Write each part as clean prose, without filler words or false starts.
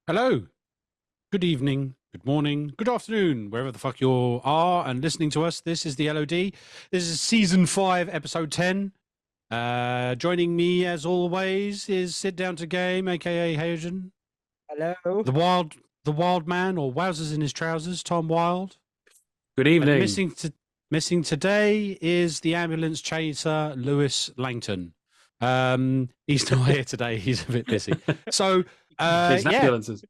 Hello, good evening, good morning, good afternoon, wherever the fuck you are and listening to us. This is the LOD. This is season 5, episode 10. Joining me, as always, is Sit Down to Game, aka Hayogen. Hello. The wild man, or Wowzers in his trousers, Tom Wild. Good evening. Missing today is the ambulance chaser, Lewis Langton. He's not here today. He's a bit busy. So, ambulances.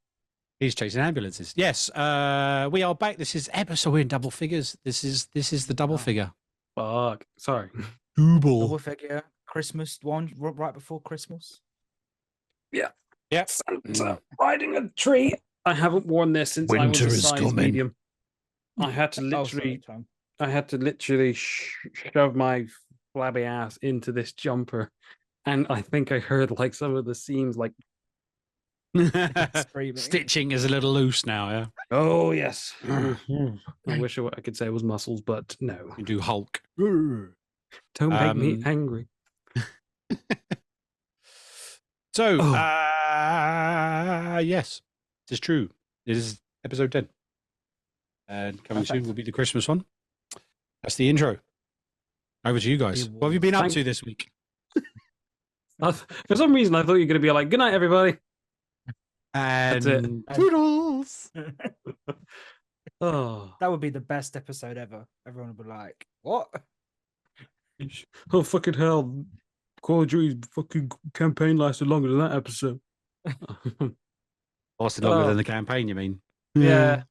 He's chasing ambulances. Yes, we are back. This is episode in double figures. This is the double figure. Fuck. Sorry. Double figure. Christmas one right before Christmas. Yeah. Yep. Santa riding a tree. I haven't worn this since I was a size medium. I had to literally shove my flabby ass into this jumper, and I think I heard like some of the seams like stitching is a little loose now. Yeah. Oh yes. I wish I could say it was muscles, but no. You do Hulk. Don't make me angry. So, yes, it's true. It is episode 10. And coming soon will be the Christmas one. That's the intro. Over to you guys. What have you been up to this week? For some reason, I thought you were going to be like, good night, everybody. And toodles. Oh, that would be the best episode ever. Everyone would be like, what? Oh, fucking hell. Call of Duty's fucking campaign lasted longer than that episode. Lasted longer than the campaign, you mean? Yeah.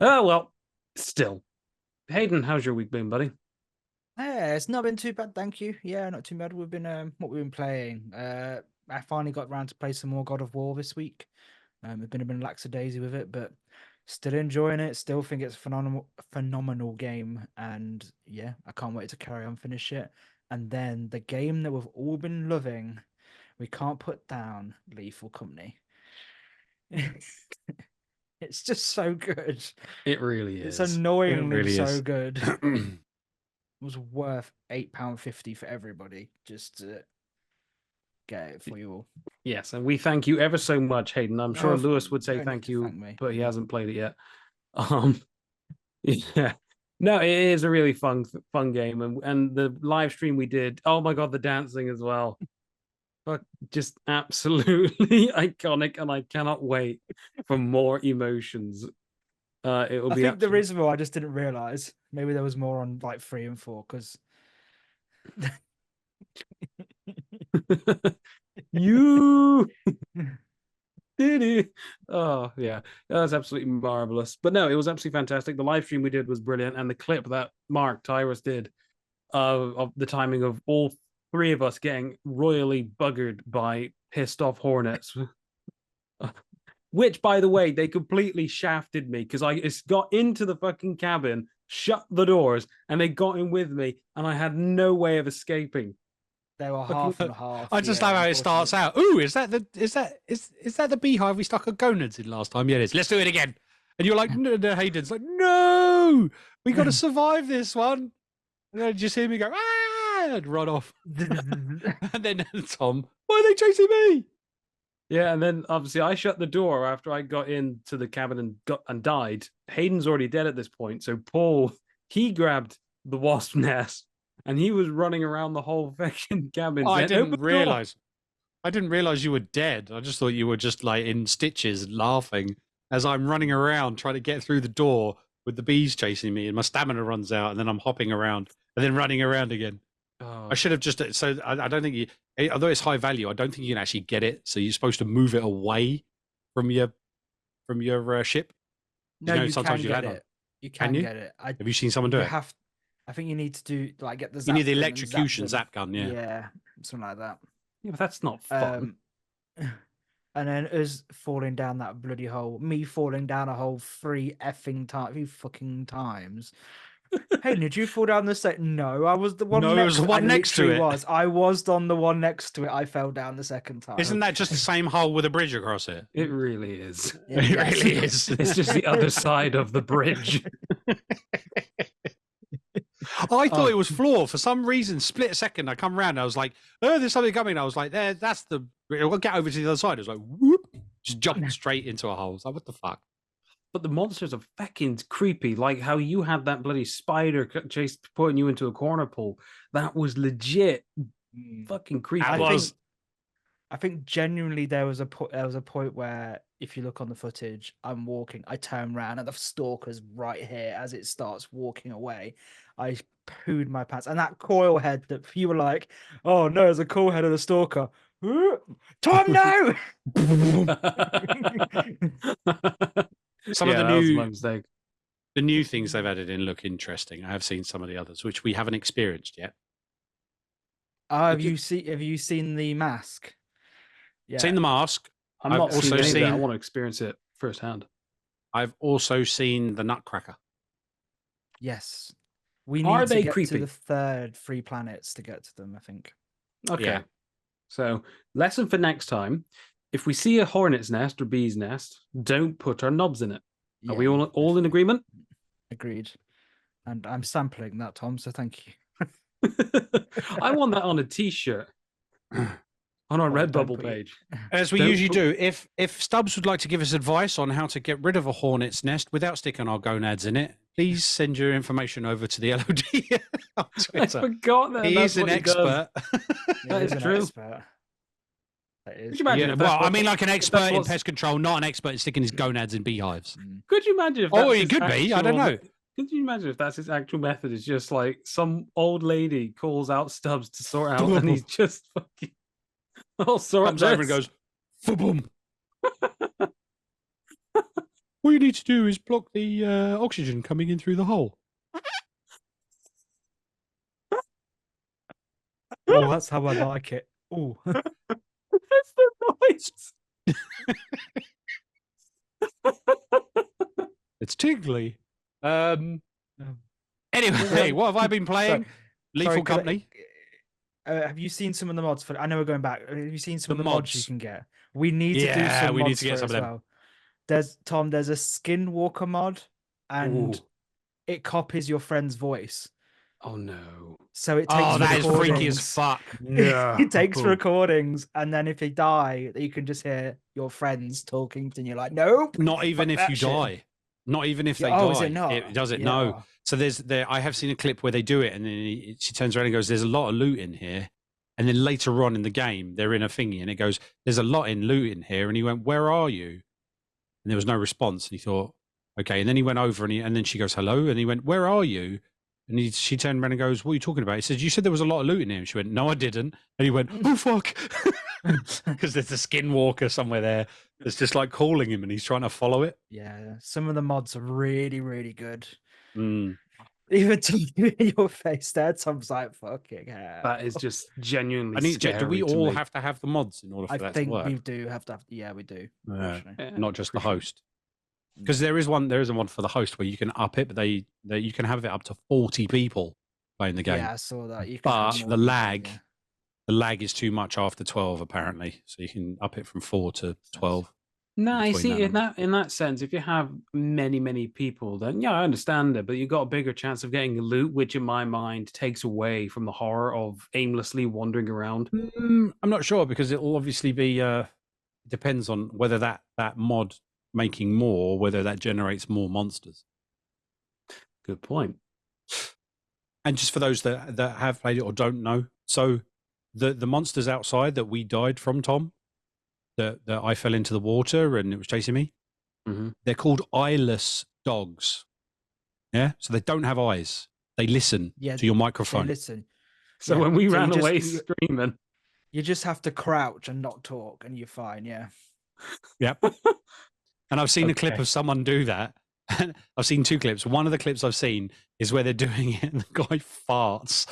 Oh, well, still. Hayden, how's your week been, buddy? Yeah, it's not been too bad, thank you. Yeah, not too bad. We've been playing. I finally got around to play some more God of War this week. I've been a bit lackadaisy with it, but still enjoying it. Still think it's a phenomenal game, and yeah, I can't wait to carry on, finish it. And then the game that we've all been loving, we can't put down, Lethal Company. It's just so good. It really is. It's annoyingly really so is. good. It was worth £8.50 for everybody just to get it for you all. Yes, and we thank you ever so much, Hayden. I'm sure Lewis would say thank you, but he hasn't played it yet. Yeah. No, it is a really fun game, and the live stream we did. Oh my god, the dancing as well. But just absolutely iconic, and I cannot wait for more emotions. I think there is more. I just didn't realize. Maybe there was more on like 3 and 4 because you did it. Oh yeah, that was absolutely marvelous. But no, it was absolutely fantastic. The live stream we did was brilliant, and the clip that Mark Tyrus did of the timing of all 3 of us getting royally buggered by pissed off hornets. Which, by the way, they completely shafted me because I got into the fucking cabin, shut the doors, and they got in with me, and I had no way of escaping. They were half and half. I just love how it starts out. Ooh, is that the beehive we stuck a gonads in last time? Yeah, it is. Let's do it again. And you're like, no, Hayden's like, no, we got to survive this one. And then just hear me go, and run off. And then Tom, why are they chasing me? Yeah, and then obviously I shut the door after I got into the cabin and died. Hayden's already dead at this point, so Paul, he grabbed the wasp nest and he was running around the whole fucking cabin. I didn't realize you were dead. I just thought you were just like in stitches and laughing as I'm running around trying to get through the door with the bees chasing me, and my stamina runs out, and then I'm hopping around and then running around again. Oh. I should have just I don't think you, although it's high value, I don't think you can actually get it. So you're supposed to move it away from your ship. No, you can get it. You can get it. Have you seen someone do it? I think you need to do like get the. You need the electrocution zap gun, yeah. Yeah, something like that. Yeah, but that's not fun. And then us falling down that bloody hole, me falling down a hole 3 fucking times. Hey, did you fall down the set? No, I was the one. No, it was the one next to it. I was on the one next to it. I fell down the second time. Isn't that just the same hole with a bridge across it? It really is. It really is. It's just the other side of the bridge. I thought it was floor for some reason. Split second, I come around. I was like, "Oh, there's something coming." I was like, "There, that's the." We'll get over to the other side. It was like, "Whoop!" Just jump straight into a hole. It's like, what the fuck? But the monsters are fucking creepy. Like how you had that bloody spider chase putting you into a corner pool. That was legit fucking creepy. I think genuinely there was a point where if you look on the footage, I'm walking, I turn around and the stalker's right here as it starts walking away. I pooed my pants, and that coil head that you were like, oh no, there's a coil head of the stalker. Tom, no. Some of the that was my mistake. The new things they've added in look interesting. I have seen some of the others, which we haven't experienced yet. Have you seen the mask? Yeah. Seen the mask. I've not also seen it. I want to experience it firsthand. I've also seen the Nutcracker. Yes. We need to get to the third 3 planets to get to them, I think. Okay. Yeah. So, lesson for next time. If we see a hornet's nest or bee's nest, don't put our knobs in it. Yeah, are we all in agreement? Agreed. And I'm sampling that, Tom, so thank you. I want that on a t-shirt. On our Redbubble page. As we usually do, if Stubbs would like to give us advice on how to get rid of a hornet's nest without sticking our gonads in it, please send your information over to the LOD on Twitter. I forgot that. He's an expert. That is true. That is. Could you imagine? Well, I mean, like an expert in pest control, not an expert in sticking his gonads in beehives. Could you imagine if he could be. I don't know. Could you imagine if that's his actual method? Is just like some old lady calls out Stubbs to sort out, and he's just fucking. I'll sort comes over and goes, boom. All you need to do is block the oxygen coming in through the hole. Oh, that's how I like it. Oh, that's the noise. It's tingly. Anyway, what have I been playing? Lethal Company. Have you seen some of the mods for? I know we're going back. Have you seen some of the mods you can get? We need to do some. We mods need to get some of them. well. There's a Skinwalker mod, and it copies your friend's voice. Oh no! So it takes. That is freaky as fuck. Yeah, it takes recordings, and then if they die, you can just hear your friends talking, and you're like, nope. Not even if you die. Not even if they die. Is it not? It does it. No. So I have seen a clip where they do it, and then she turns around and goes, "There's a lot of loot in here." And then later on in the game, they're in a thingy, and it goes, "There's a lot in loot in here." And he went, "Where are you?" And there was no response. And he thought, "Okay." And then he went over, and then she goes, "Hello," and he went, "Where are you?" And she turned around and goes, "What are you talking about?" He says, "You said there was a lot of loot in here." And she went, "No, I didn't." And he went, "Oh fuck," because there's a Skinwalker somewhere there that's just like calling him, and he's trying to follow it. Yeah, some of the mods are really, really good. Mm. Even in your face there, Tom's like, fucking hell. That is just genuinely scary. Do we all have to have the mods in order for that to work? I think we do have to have. Yeah, we do. Not just the host. Because there is a one for the host where you can up it, but you can have it up to 40 people playing the game. Yeah, I saw that. But the lag is too much after 12 apparently, so you can up it from 4 to 12. No, I see in that sense, if you have many people, then yeah, I understand it, but you've got a bigger chance of getting loot, which in my mind takes away from the horror of aimlessly wandering around. I'm not sure, because it will obviously be depends on whether that mod making more, whether that generates more monsters. Good point. And just for those that have played it or don't know, so the monsters outside that we died from, Tom, that I fell into the water and it was chasing me, they're called eyeless dogs. Yeah, so they don't have eyes. They listen to your microphone. They listen. So when we ran away screaming, you just have to crouch and not talk, and you're fine. Yeah. Yep. And I've seen a clip of someone do that. I've seen 2 clips. One of the clips I've seen is where they're doing it and the guy farts.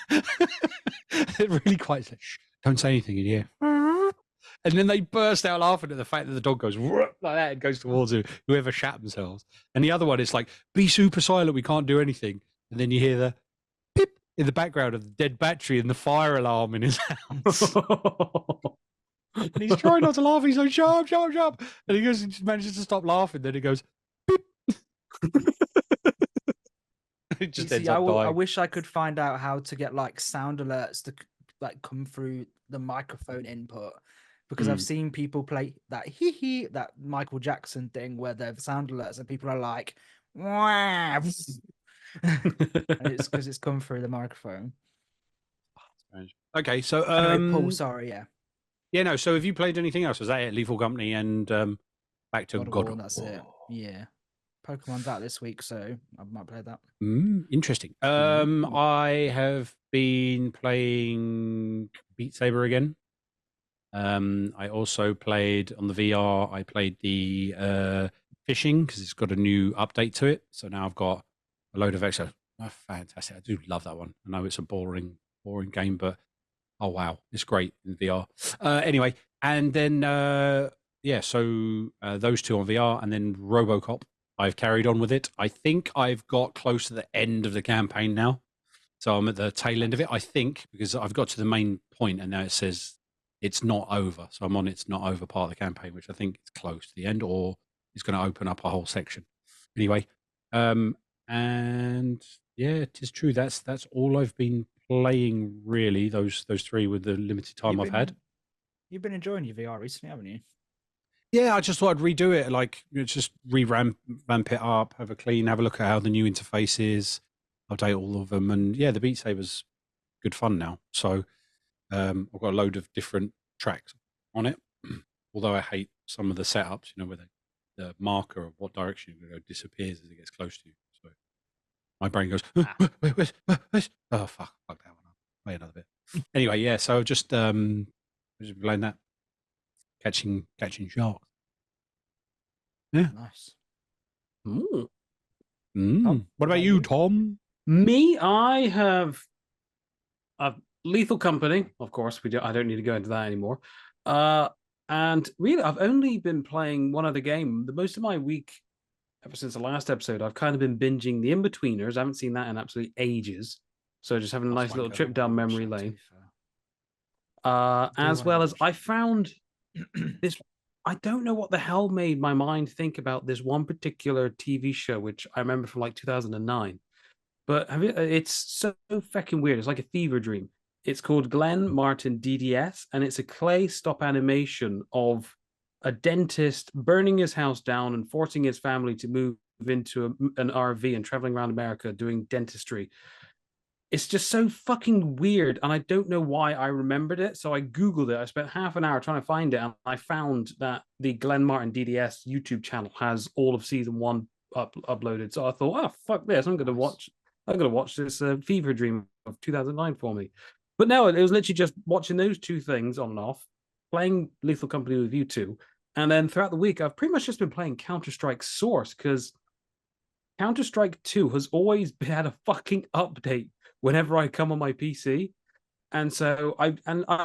They're really quite like, shh, don't say anything in here. And then they burst out laughing at the fact that the dog goes like that and goes towards whoever shat themselves. And the other one is like, be super silent, we can't do anything. And then you hear the pip in the background of the dead battery and the fire alarm in his house. And he's trying not to laugh. He's like, shut up. And he just manages to stop laughing. Then he goes, pip. It just ends up dying. I wish I could find out how to get like sound alerts to like come through the microphone input, because I've seen people play that that Michael Jackson thing where the sound alerts and people are like, "Wah," and it's because it's come through the microphone. Okay, so Anyway, Paul, sorry, yeah. Yeah, no. So have you played anything else? Was that it? Lethal Company and back to God of War. That's it. Yeah. Pokemon's out this week, so I might play that. Interesting. I have been playing Beat Saber again. I also played on the VR. I played the fishing because it's got a new update to it. So now I've got a load of extra. Oh, fantastic! I do love that one. I know it's a boring game, but oh wow, it's great in VR. Anyway, and then so those two on VR, and then RoboCop. I've carried on with it. I think I've got close to the end of the campaign now, so I'm at the tail end of it. I think because I've got to the main point, and now it says it's not over. So I'm on it's not over part of the campaign, which I think is close to the end, or it's going to open up a whole section. Anyway, and yeah, it is true. That's all I've been playing really. Those three with the limited time I've had. You've been enjoying your VR recently, haven't you? Yeah, I just thought I'd redo it. Like, just revamp it up, have a clean, have a look at how the new interface is, update all of them, and yeah, the Beat Saber's good fun now. So I've got a load of different tracks on it. Although I hate some of the setups, where the marker of what direction you're going to go disappears as it gets close to you. So my brain goes, where's? Oh fuck that one up. Play another bit. Anyway, yeah. So just playing that, catching sharks. Yeah, nice. What about you, Tom? Me, I have Lethal Company. Of course, I don't need to go into that anymore. And really, I've only been playing one other game. The most of my week, ever since the last episode, I've kind of been binging The In-Betweeners. I haven't seen that in absolutely ages. So just having a nice little trip down memory lane. As well as I found this, I don't know what the hell made my mind think about this one particular TV show, which I remember from like 2009. But it's so fucking weird. It's like a fever dream. It's called Glenn Martin DDS, and it's a clay stop animation of a dentist burning his house down and forcing his family to move into an RV and traveling around America doing dentistry. It's just so fucking weird, and I don't know why I remembered it. So I Googled it. I spent half an hour trying to find it, and I found that the Glenn Martin DDS YouTube channel has all of season 1 uploaded. So I thought, oh, fuck this. I'm going to watch this fever dream of 2009 for me. But no, it was literally just watching those two things on and off, playing Lethal Company with you two. And then throughout the week, I've pretty much just been playing Counter-Strike Source, because Counter-Strike 2 has always had a fucking update whenever I come on my PC. And so I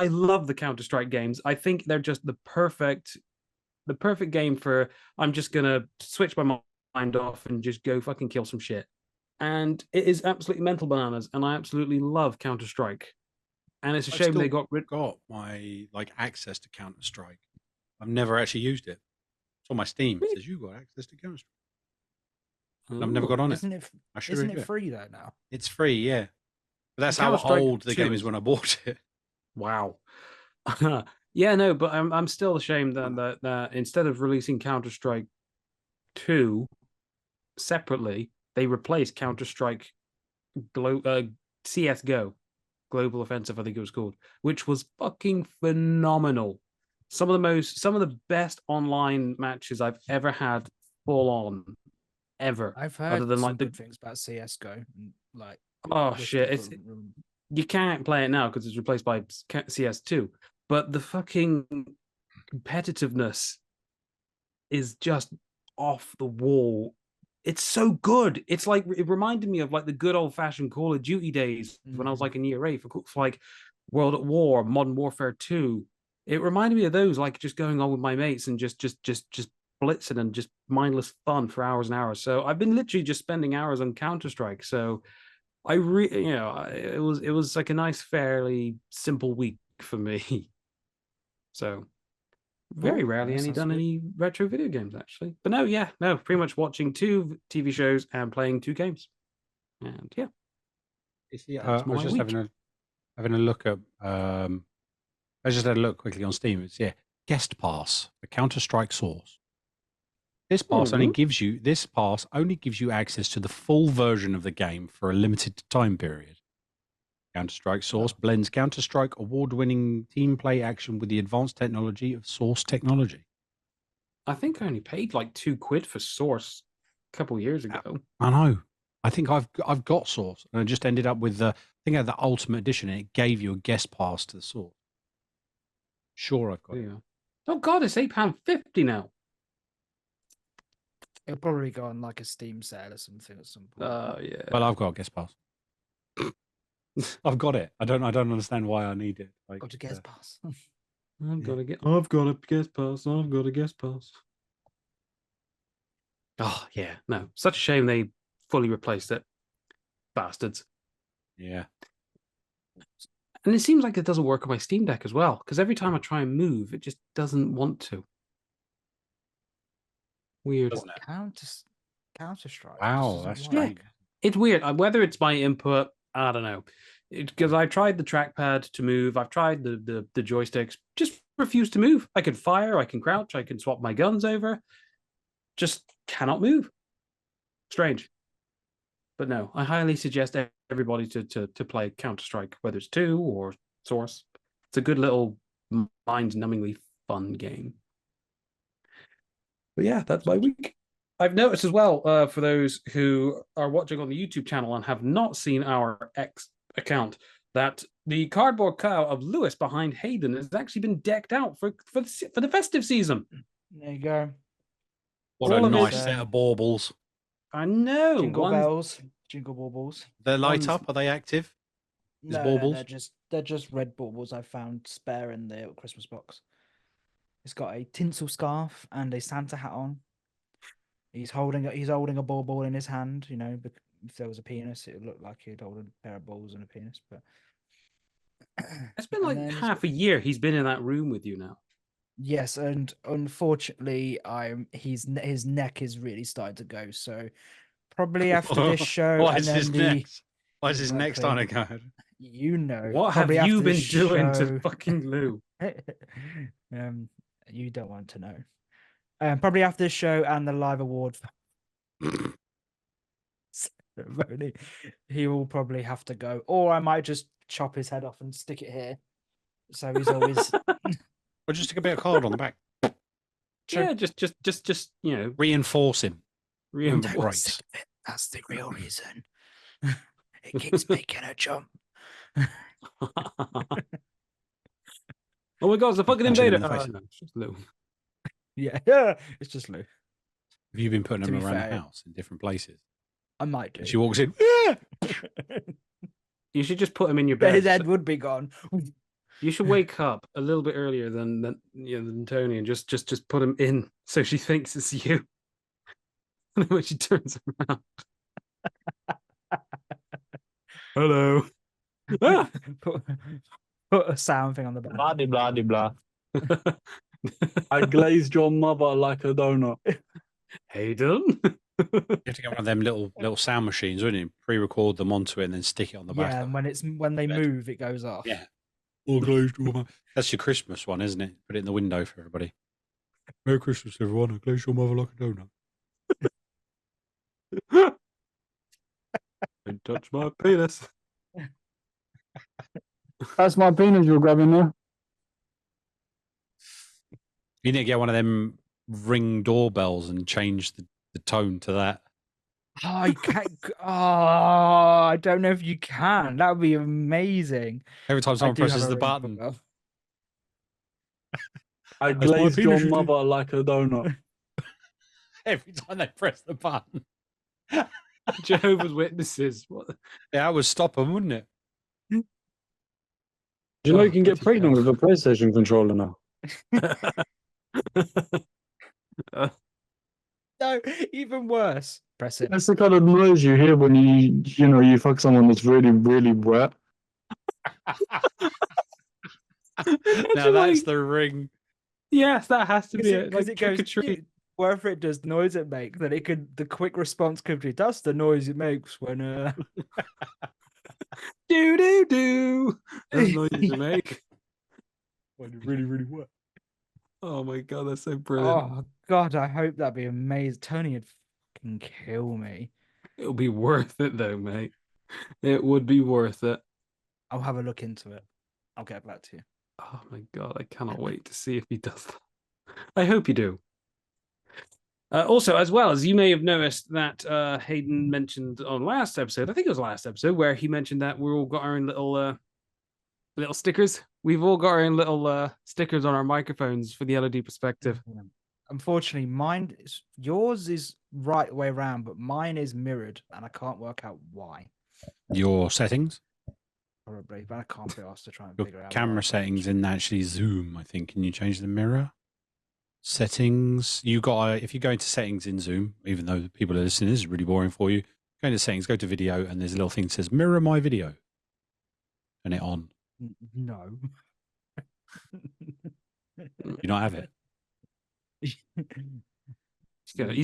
love the Counter-Strike games. I think they're just the perfect game for, I'm just going to switch my mind off and just go fucking kill some shit. And it is absolutely mental bananas, and I absolutely love Counter-Strike. And it's a shame they got my access to Counter-Strike. I've never actually used it. It's on my Steam. It says you got access to Counter-Strike. I've never got on it. Isn't it free though now? It's free, yeah. But that's how old the game is when I bought it. Wow. Yeah, no, but I'm still ashamed that instead of releasing Counter-Strike 2 separately, they replaced Counter-Strike CSGO, Global Offensive, I think it was called, which was fucking phenomenal. Some of the best online matches I've ever had full on, ever. I've heard some good things about CSGO. Oh shit! You can't play it now because it's replaced by CS2. But the fucking competitiveness is just off the wall. It's so good. It's like, it reminded me of like the good old fashioned Call of Duty days when I was like in year 8 for like World at War, Modern Warfare 2. It reminded me of those, like just going on with my mates and just blitzing and just mindless fun for hours and hours. So I've been literally just spending hours on Counter-Strike. So it was like a nice, fairly simple week for me. So very rarely done any retro video games, actually. But pretty much watching 2 TV shows and playing 2 games. And yeah. I was just having a look at I just had a look quickly on Steam. It's guest pass for Counter-Strike Source. This pass only gives you access to the full version of the game for a limited time period. Counter-Strike Source blends Counter-Strike award-winning team play action with the advanced technology of Source technology. I think I only paid like £2 for Source a couple years ago. I know. I think I've got Source, and I just ended up with I think I had the Ultimate Edition, and it gave you a guest pass to the Source. Sure, I've got it. Oh God, it's £8.50 now. It'll probably go on like a Steam sale or something at some point. Oh yeah. Well, I've got a guest pass. I've got it. I don't understand why I need it. Like, Got a guest pass. I've got a guest pass. I've got a guest pass. Oh yeah, no, such a shame they fully replaced it, bastards. Yeah. And it seems like it doesn't work on my Steam Deck as well, because every time I try and move, it just doesn't want to. Weird. Doesn't it? Counter-Strike. Wow, that's strange. It's weird. Whether it's my input, I don't know. Because I tried the trackpad to move. I've tried the joysticks. Just refuse to move. I can fire. I can crouch. I can swap my guns over. Just cannot move. Strange. But no, I highly suggest everybody to play Counter-Strike, whether it's 2 or Source. It's a good little mind-numbingly fun game. But yeah, that's my week. I've noticed as well, for those who are watching on the YouTube channel and have not seen our X account, that the cardboard cutout of Lewis behind Hayden has actually been decked out for the festive season. There you go. What a nice set of baubles. I know. Jingle bells, jingle baubles. They light up. Are they active? No, baubles? they're just red baubles I found spare in the Christmas box. It's got a tinsel scarf and a Santa hat on. He's holding a ball in his hand. You know, if there was a penis, it would look like he'd hold a pair of balls and a penis. But it's been like half a year he's been in that room with you now. Yes, and unfortunately, his neck is really starting to go. So probably after this show, Why is his neck starting to go? You know, what have you been doing to fucking Lou? You don't want to know. Probably after this show and the live award ceremony, he will probably have to go, or I might just chop his head off and stick it here. So he's always. Or just stick a bit of card on the back. Yeah, just you know, reinforce him. Reinforce. That's the real reason. It keeps making a jump. Oh my God, it's a fucking invader. No, it's just Lou. Yeah, it's just Lou. Have you been putting him around the house in different places? I might do. She walks in. You should just put him in your bed. His head would be gone. You should wake up a little bit earlier than Tony and just put him in so she thinks it's you. And then when she turns around. Hello. Ah! Put a sound thing on the back. Blah, blah, blah. I glazed your mother like a donut. Hayden. You have to get one of them little sound machines, wouldn't you? Pre-record them onto it and then stick it on the back. Yeah, and when they move, it goes off. Yeah. That's your Christmas one, isn't it? Put it in the window for everybody. Merry Christmas, everyone. I glaze your mother like a donut. Don't touch my penis. That's my penis you're grabbing there. You need to get one of them Ring doorbells and change the tone to that. Oh, you can't. I don't know if you can. That would be amazing. Every time someone presses the button. I glazed your mother like a donut. Every time they press the button. Jehovah's Witnesses. What? Yeah, that would stop them, wouldn't it? Do you know you can get pregnant with a PlayStation controller now? No, even worse. Press it. That's the kind of noise you hear when you fuck someone that's really, really wet. Now that's the ring. Yes, that has to be it. Because Like it goes, wherever it does noise it makes, then the quick response could be, that's the noise it makes when do do do. That's the noise you make. When it's really, really wet. Oh my god, that's so brilliant. Oh God, I hope that'd be amazing. Tony would fucking kill me. It'll be worth it though, mate. It would be worth it. I'll have a look into it. I'll get back to you. Oh my god, I cannot wait to see if he does that. I hope you do. Also, as well as you may have noticed that Hayden mentioned on last episode, I think it was last episode, where he mentioned that we all got our own little stickers. We've all got our own little stickers on our microphones for the LED perspective. Unfortunately, yours is right way around, but mine is mirrored, and I can't work out why. Your settings, Probably, but I can't be asked to try and your figure out. camera settings in actually Zoom. I think. Can you change the mirror settings? You got if you go into settings in Zoom, even though the people are listening, this is really boring for you. Go into settings, go to video, and there's a little thing that says mirror my video. Turn it on. No. You don't have it. He's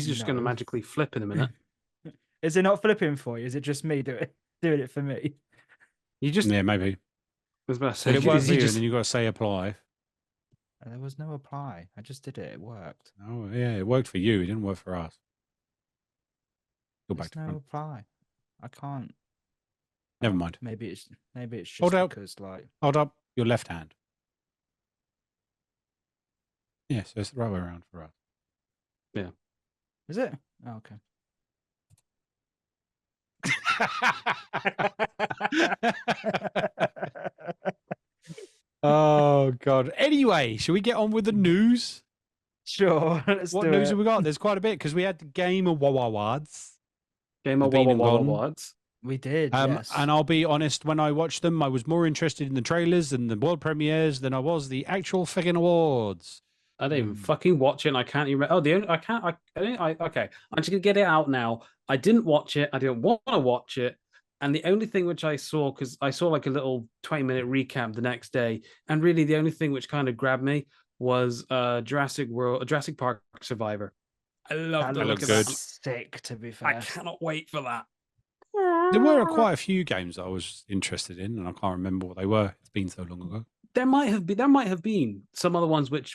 just going to No. magically flip in a minute. Is it not flipping for you? Is it just me doing it for me? You just Yeah, maybe. I was about to say, But it works he for you, just- and then you got to say apply. There was no apply. I just did it. It worked. Oh, yeah, it worked for you. It didn't work for us. Go There's back to no front. apply. I can't. Never mind. Maybe it's just Hold out. because like Hold up your left hand. Yeah, so it's the right way around for us. is it? Oh, okay. Oh, God. Anyway, shall we get on with the news? Sure. Let's What do news it. have we got? There's quite a bit because we had the game of Wawawads. Game of Been and Walla gone. Wads. We did. Yes. And I'll be honest, when I watched them, I was more interested in the trailers and the world premieres than I was the actual friggin' awards. I didn't even fucking watch it, and I can't even. Oh, the only I can't. Okay, I'm just gonna get it out now. I didn't watch it. I didn't want to watch it, and the only thing which I saw, because I saw like a little 20-minute recap the next day, and really the only thing which kind of grabbed me was Jurassic Park Survivor. I love that the look looks of good. that. sick. To be I fair. cannot wait for that. There were quite a few games that I was interested in, and I can't remember what they were. It's been so long ago. There might have been some other ones which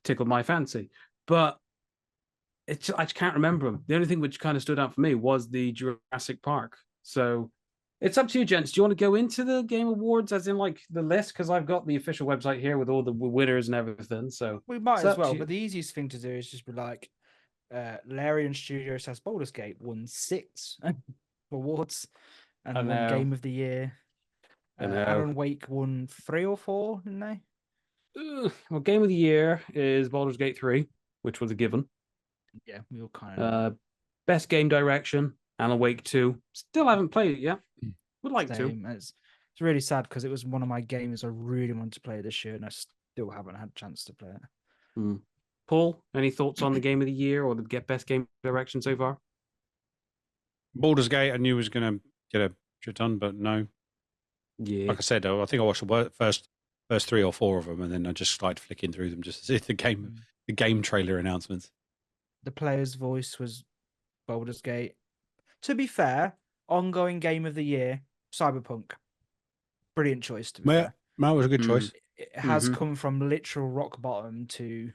tickled my fancy, but I just can't remember them. The only thing which kind of stood out for me was the Jurassic Park. So it's up to you, gents. Do you want to go into the Game Awards as in like the list? Because I've got the official website here with all the winners and everything. So We might it's as up to well, you. but the easiest thing to do is just be like, Larian Studios has Baldur's Gate won 6 awards and I won know. Game of the Year. I know. Alan Wake won 3 or 4, didn't they? Well, Game of the Year is Baldur's Gate 3, which was a given. Yeah, we all kind of Best Game Direction, Alan Wake 2. Still haven't played it yet. Would like to. same. It's really sad because it was one of my games I really wanted to play this year, and I still haven't had a chance to play it. Paul, any thoughts on the Game of the Year or the Best Game Direction so far? Baldur's Gate, I knew was going to get a shit ton, but no. Yeah. Like I said, I think I watched the first 3 or 4 of them, and then I just started flicking through them just to see the game trailer announcements. The player's voice was Baldur's Gate. To be fair, ongoing Game of the Year, Cyberpunk. Brilliant choice, to be fair. That was a good choice. It has come from literal rock bottom to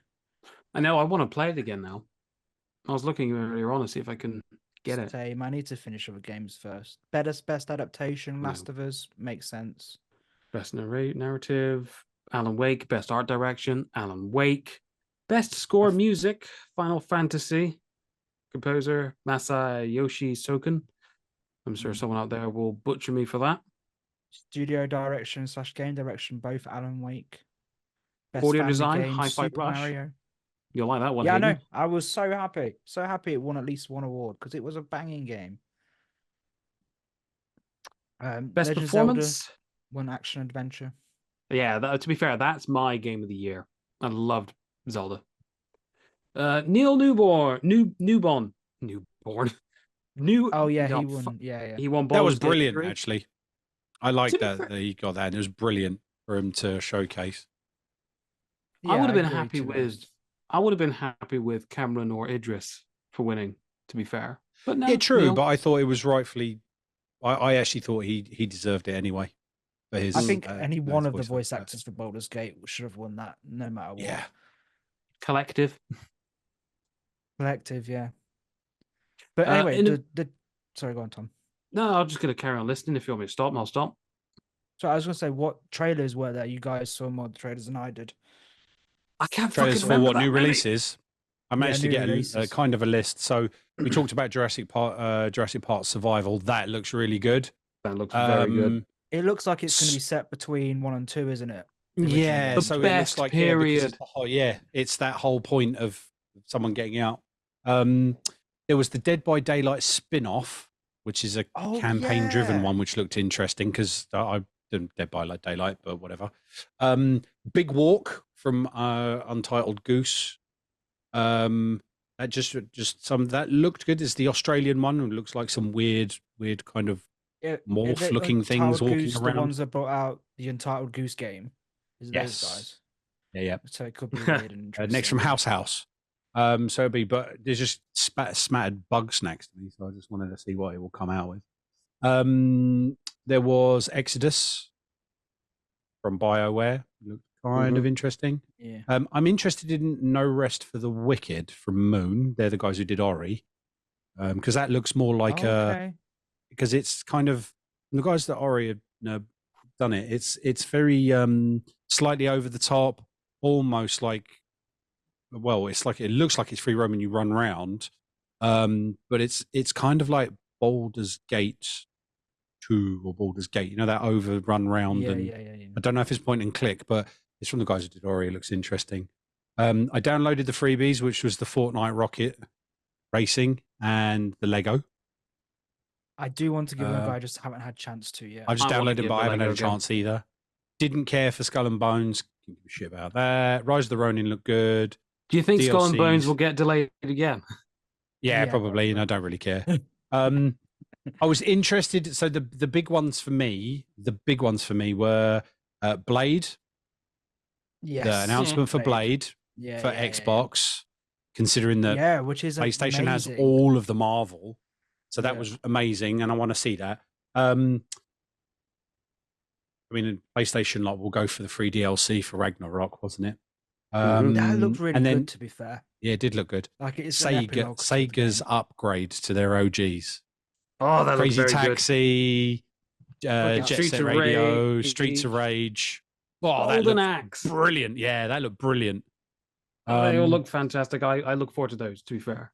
I know, I want to play it again now. I was looking earlier on to see if I can get it. same. I need to finish other games first. Best adaptation, No. Last of Us, makes sense. Best narrative, Alan Wake. Best art direction, Alan Wake. Best score music, Final Fantasy. Composer, Masayoshi Soken. I'm sure someone out there will butcher me for that. Studio direction / game direction, both Alan Wake. Best Audio family design, game, Hi-Fi Super Rush. Mario. You'll like that one, Yeah, I know. Hayden. I was so happy. So happy it won at least one award because it was a banging game. Best Legend of Zelda performance. won action adventure. Yeah, to be fair, that's my game of the year. I loved Zelda. Neil Newborn. Oh yeah, he no, won. Yeah. He won. That was Baldur's Gate brilliant, 3. actually. I like To be that fair- he got that. And it was brilliant for him to showcase. I would have been agree, happy to be with. honest. I would have been happy with Cameron or Idris for winning. To be fair, but no, Yeah, true. Neil. But I thought it was rightfully. I actually thought he deserved it anyway. for his. I think uh, any his one of the voice voice actor. actors for Baldur's Gate should have won that, no matter what. Yeah, Collective. Collective, yeah. But Uh, anyway, in a- the sorry, go on, Tom. No, I'm just going to carry on listening. If you want me to stop, I'll stop. So I was gonna say, what trailers were there? You guys saw more trailers than I did. I can't trailers fucking for remember what that new many. releases. I managed to new get a releases. kind of a list. So we talked about Jurassic Park Survival. That looks really good. That looks very good. It looks like it's going to be set between 1 and 2, isn't it? The original Yeah, one. so it best looks like period. because it's the whole, it's that whole point of someone getting out. There was the Dead by Daylight spin-off, which is a campaign-driven yeah. one, which looked interesting because I didn't Dead by Daylight, but whatever. Big Walk from Untitled Goose. That just that looked good. It's the Australian one. It looks like some weird kind of morph-looking things walking Goose, around. The ones that brought out the Untitled Goose game. Is Yes. those guys? Yeah. So it could be weird and interesting. Next from House. So it'd be, but there's just smattered bug snacks to me, so I just wanted to see what it will come out with. There was Exodus from BioWare. Looked kind of interesting. Yeah. I'm interested in No Rest for the Wicked from Moon. They're the guys who did Ori. Because that looks more like because it's kind of the guys that Ori have done it. It's very slightly over the top, almost like, well, it's like it looks like it's free roam and you run around, but it's kind of like Baldur's Gate 2 or Baldur's Gate, that overrun round. Yeah. I don't know if it's point and click, but it's from the guys who did Ori. It looks interesting. I downloaded the freebies, which was the Fortnite Rocket Racing and the Lego. I do want to give them a go. I just haven't had a chance to yet. I just I wanna downloaded them, give but I the haven't had a Lego a go. chance either. Didn't care for Skull and Bones. Didn't give a shit about that. Rise of the Ronin looked good. Do you think Skull and Bones DLCs. will get delayed again? Yeah, Yeah, probably. And I don't really care. I was interested. So the big ones for me, were Blade. Yes. The announcement for Blade for Xbox, considering that which is PlayStation has amazing. all of the Marvel. So that Yeah. was amazing, and I want to see that. I mean, PlayStation will go for the free DLC for Ragnarok, wasn't it? That looked really and then, good, to be fair. Yeah, it did look good. Like it's an epilogue to the Sega's game. upgrade to their OGs. Oh, that Crazy looks very Taxi, Jet Streets Set of Radio, Rage. Streets of Rage. Oh, that Golden looked Axe. brilliant. Yeah, that looked brilliant. They all look fantastic. I look forward to those, to be fair.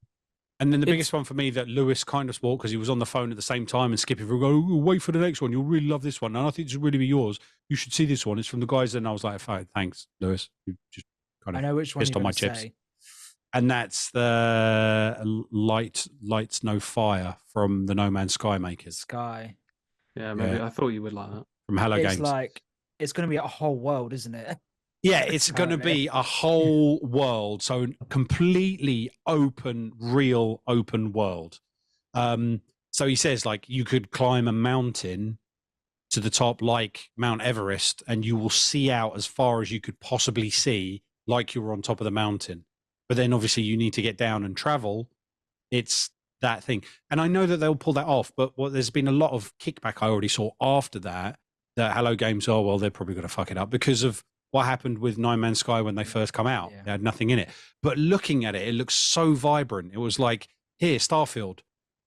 And then the biggest one for me that Lewis kind of spoke because he was on the phone at the same time and Skippy would go, "Oh, wait for the next one. You'll really love this one. And I think this will really be yours. You should see this one. It's from the guys." And I was like, "Fine, thanks, Lewis." You just kind I of know which one pissed you're on my gonna chips. say. And that's the Lights No Fire from the No Man's Sky makers Sky. Yeah, maybe. Yeah. I thought you would like that. from Hello It's Games. like it's going to be a whole world, isn't it? Yeah, it's going to be a whole world. So completely open, real open world. So he says, you could climb a mountain to the top like Mount Everest and you will see out as far as you could possibly see, like you were on top of the mountain. But then obviously you need to get down and travel. It's that thing. And I know that they'll pull that off, but there's been a lot of kickback I already saw after that Hello Games, they're probably going to fuck it up because of what happened with No Man's Sky when they first come out. Yeah. They had nothing in it. But looking at it, it looks so vibrant. It was like, here, Starfield,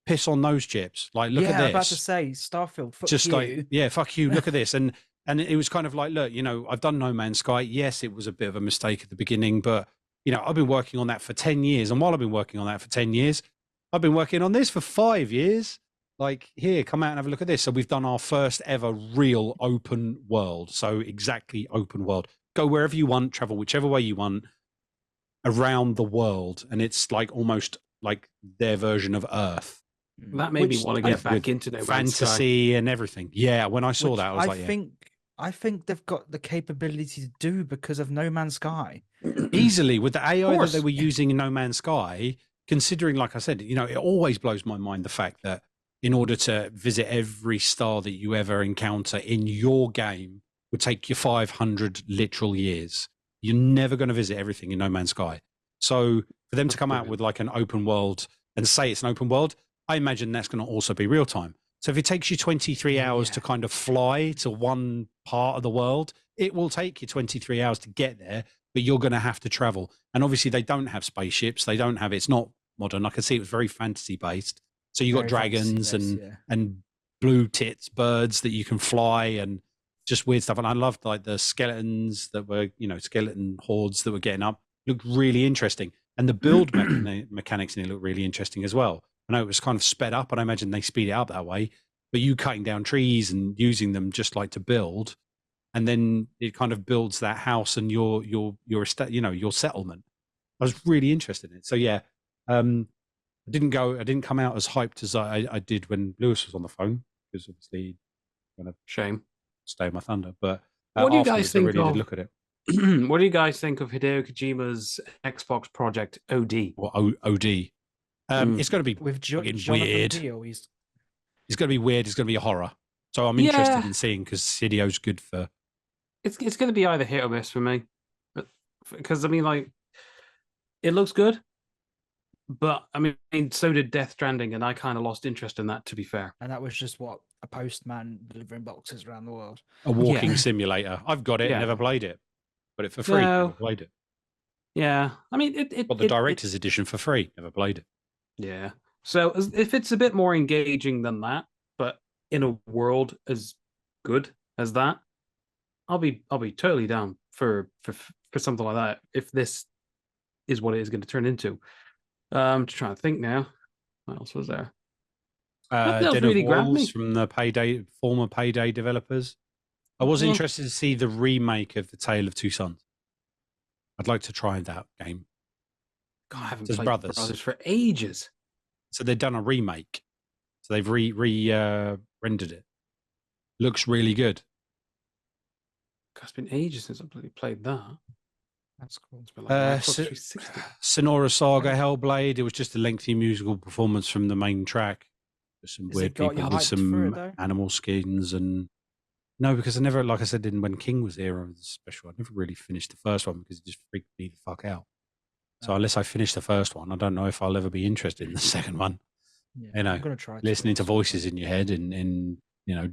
piss on those chips. Look at this. I'm about to say Starfield. Fuck Just you. fuck you. Look at this. And it was kind of like, look, I've done No Man's Sky. Yes, it was a bit of a mistake at the beginning, but I've been working on that for 10 years. And while I've been working on that for 10 years, I've been working on this for 5 years. Here, come out and have a look at this. So we've done our first ever real open world. So exactly open world. Go wherever you want, travel whichever way you want around the world. And it's almost like their version of Earth. That made me want to get back into No Man's Sky. Fantasy and everything. Yeah, when I saw that, I was I think they've got the capability to do because of No Man's Sky. Easily with the AI that they were using in No Man's Sky, considering, like I said, it always blows my mind the fact that in order to visit every star that you ever encounter in your game would take you 500 literal years. You're never going to visit everything in No Man's Sky. So for them to come out with an open world and say it's an open world, I imagine that's going to also be real time. So if it takes you 23 hours to kind of fly to one part of the world, it will take you 23 hours to get there, but you're going to have to travel. And obviously they don't have spaceships. They don't have, it's not modern. I can see it was very fantasy based. So you got Very dragons fantasy-based, and blue tits birds that you can fly and just weird stuff. And I loved like the skeletons that were, skeleton hordes that were getting up. Looked really interesting. And the build mechanics in it looked really interesting as well. I know it was kind of sped up, and I imagine they speed it up that way. But you cutting down trees and using them just like to build, and then it kind of builds that house and your settlement. I was really interested in it. So yeah, I didn't come out as hyped as I did when Lewis was on the phone, because obviously kind of Shame. stay my thunder. But What do you guys think I really of? did look at it. What do you guys think of Hideo Kojima's Xbox project OD? Or OD. It's going to be with fucking Jonathan weird. Peele, he's It's going to be weird. It's going to be a horror. So I'm Yeah. interested in seeing, because Hideo's good for. It's going to be either hit or miss for me, but because I mean, like, it looks good, but I mean, so did Death Stranding, and I kind of lost interest in that. To be fair, and that was just what a postman delivering boxes around the world. A walking simulator. I've got it. Yeah. Never played it. Got it for free. No. Never played it. yeah, I mean, Got the director's edition for free. Never played it. Yeah. So if it's a bit more engaging than that, but in a world as good as that, I'll be totally down for something like that. If this is what it is going to turn into, I'm just trying to think now. What else was there? Nothing else Dead really of grabbed Walls me. from the former Payday developers. I was Yeah. interested to see the remake of The Tale of Two Sons. I'd like to try that game. God, I haven't Says played Brothers. for ages. So they've done a remake. So they've rendered it. Looks really good. God, it's been ages since I played that. That's cool. It's been like Xbox 360. Sonora Saga Hellblade. It was just a lengthy musical performance from the main track. With some Has it weird got people you with hyped for some it, though? animal skins and no, because I never, like I said, when King was here on the special, I never really finished the first one because it just freaked me the fuck out. So unless I finish the first one, I don't know if I'll ever be interested in the second one. Yeah, You know, I'm gonna try listening to voices in your head and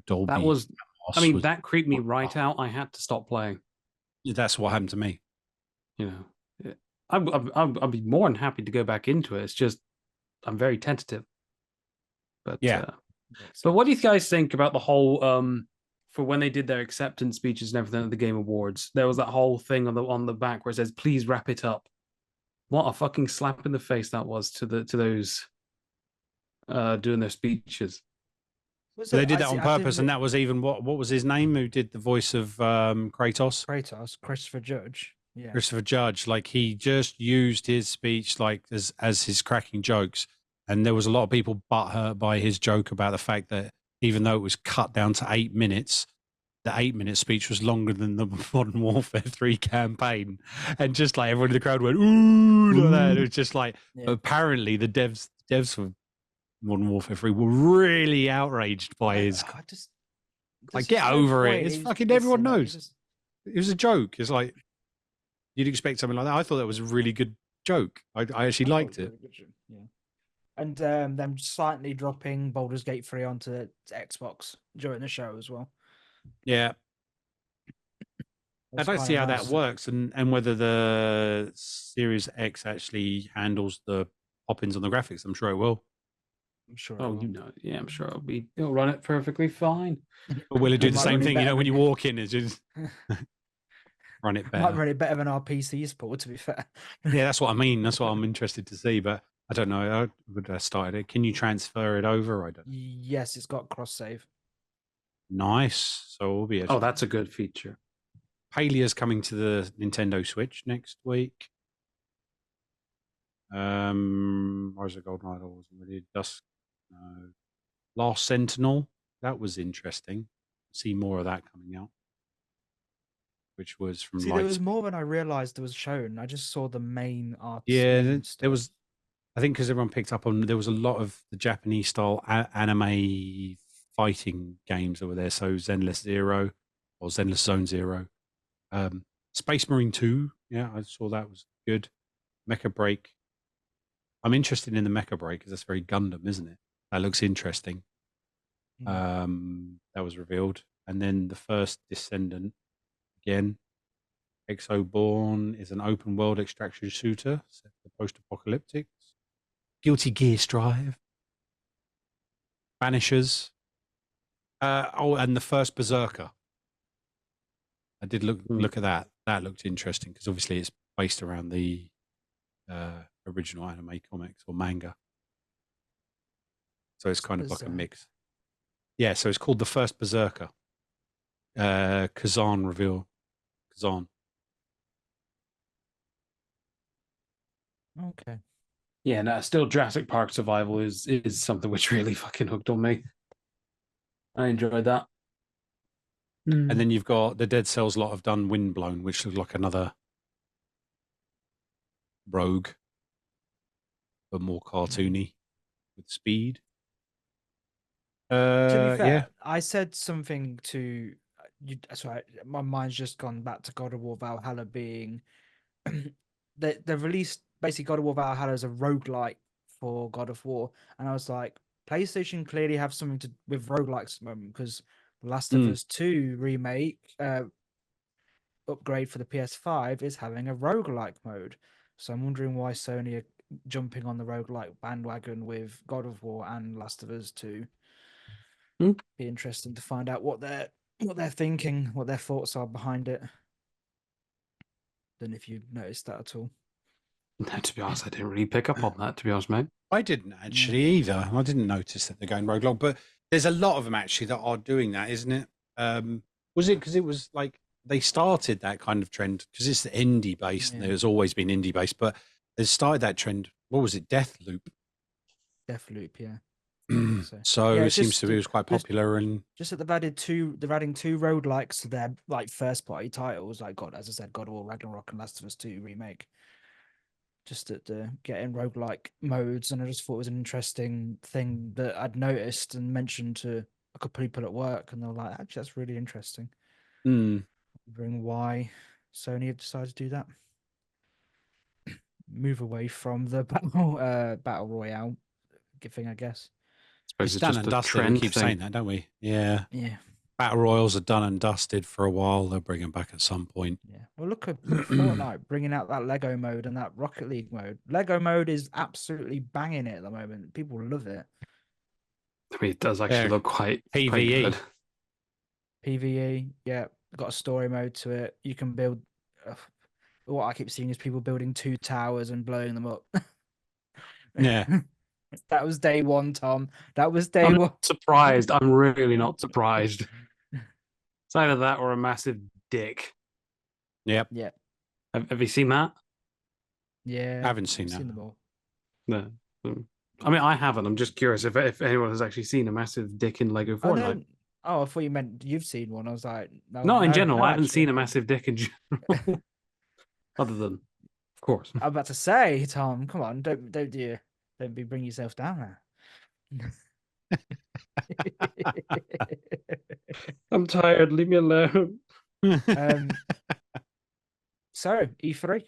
Dolby. That was, Atmos I mean, was- that creeped me right out. I had to stop playing. That's what happened to me. You know, I'd be more than happy to go back into it. It's just I'm very tentative. But Yeah. but what do you guys think about the whole for when they did their acceptance speeches and everything at the Game Awards? There was that whole thing on the back where it says, "Please wrap it up." What a fucking slap in the face that was to those doing their speeches. So they did that on purpose, and that was even what was his name? Who did the voice of Kratos? Christopher Judge. Yeah. Christopher Judge. Like he just used his speech like as his cracking jokes, and there was a lot of people butthurt by his joke about the fact that even though it was cut down to 8 minutes, the 8-minute speech was longer than the Modern Warfare 3 campaign, and just like everyone in the crowd went ooh like that. It was just like apparently the devs for Modern Warfare 3 were really outraged by his. Like, get over it. It's fucking everyone knows. It was a joke. It's like you'd expect something like that. I thought that was a really good joke. I actually liked it. Yeah. And them slightly dropping Baldur's Gate 3 onto Xbox during the show as well. Yeah. I'd like to see how that works and whether the Series X actually handles the pop-ins on the graphics. I'm sure it will. I'm sure. Oh, yeah, I'm sure it'll run it perfectly fine. But will it do the might same run it thing? better When you than- walk in, it's just run it Might better. run it better than our PCs, Paul, to be fair. Yeah, that's what I mean. That's what I'm interested to see. But I don't know. I would have started it. Can you transfer it over? I don't know. Yes, it's got cross save. Nice. So we'll be. Oh, that's a good feature. Palia's coming to the Nintendo Switch next week. Rise of Golden Idol wasn't really Dusk. Last Sentinel. That was interesting. See more of that coming out. Which was from See, there was more than I realized there was shown. I just saw the main art. Yeah, there was. I think because everyone picked up on, there was a lot of the Japanese style anime fighting games over there. So Zenless Zero or Zenless Zone Zero, Space Marine 2. Yeah, I saw that was good. Mecha Break. I'm interested in the Mecha Break because that's very Gundam, isn't it? That looks interesting. That was revealed. And then the first Descendant, again, Exoborn is an open world extraction shooter set for post-apocalyptic. Guilty Gear Strive. Banishers. And the first Berserker. I did look at that. That looked interesting because obviously it's based around the original anime comics or manga. So it's kind of like a mix. Yeah, so it's called the first Berserker. Kazan reveal. Kazan. Okay. Yeah, no, still Jurassic Park Survival is something which really fucking hooked on me. I enjoyed that. And then you've got the Dead Cells lot have done Windblown, which looks like another Rogue, but more cartoony with speed. To be fair, yeah. I said something to you. Sorry, my mind's just gone back to God of War Valhalla being they've released basically God of War Valhalla as a roguelike for God of War, and I was like, PlayStation clearly have something to with roguelikes at the moment because The Last of Us 2 remake upgrade for the PS5 is having a roguelike mode. So I'm wondering why Sony are jumping on the roguelike bandwagon with God of War and Last of Us 2. Be interesting to find out what they're thinking, what their thoughts are behind it. Don't know if you noticed that at all. No, to be honest, I didn't really pick up on that, to be honest, mate. I didn't actually either. I didn't notice that they're going roguelike, but there's a lot of them actually that are doing that, isn't it? Was it because it was like they started that kind of trend because it's the indie based and there's always been indie based, but they started that trend. What was it? Deathloop, yeah. So it seems to be was quite popular, and just that they're adding two roguelikes to their like first party titles, like as I said, God of War Ragnarok and Last of Us 2 remake. Just at getting roguelike modes, and I just thought it was an interesting thing that I'd noticed and mentioned to a couple of people at work, and they were like, "Actually, that's really interesting." Wondering why Sony have decided to do that. Move away from the battle royale thing, I guess. It's done and dusted. We keep saying that, don't we? Yeah. Battle royals are done and dusted for a while. They'll bring them back at some point. Yeah. Well, look at Fortnite bringing out that Lego mode and that Rocket League mode. Lego mode is absolutely banging it at the moment. People love it. I mean, it does actually look quite PvE. Quite PvE, yeah. Got a story mode to it. You can build. What I keep seeing is people building 2 towers and blowing them up. Yeah. That was day one, Tom. That was day one. Surprised. I'm really not surprised. It's either that or a massive dick. Yep. Yeah. Have you seen that? Yeah. I haven't seen that. Seen them all. No. I mean, I haven't. I'm just curious if anyone has actually seen a massive dick in Lego Fortnite. Oh, I thought you meant you've seen one. I was like, no, in general. I haven't seen a massive dick in general. Other than, of course. I'm about to say, Tom, come on, don't bring yourself down there. I'm tired. Leave me alone. So E3.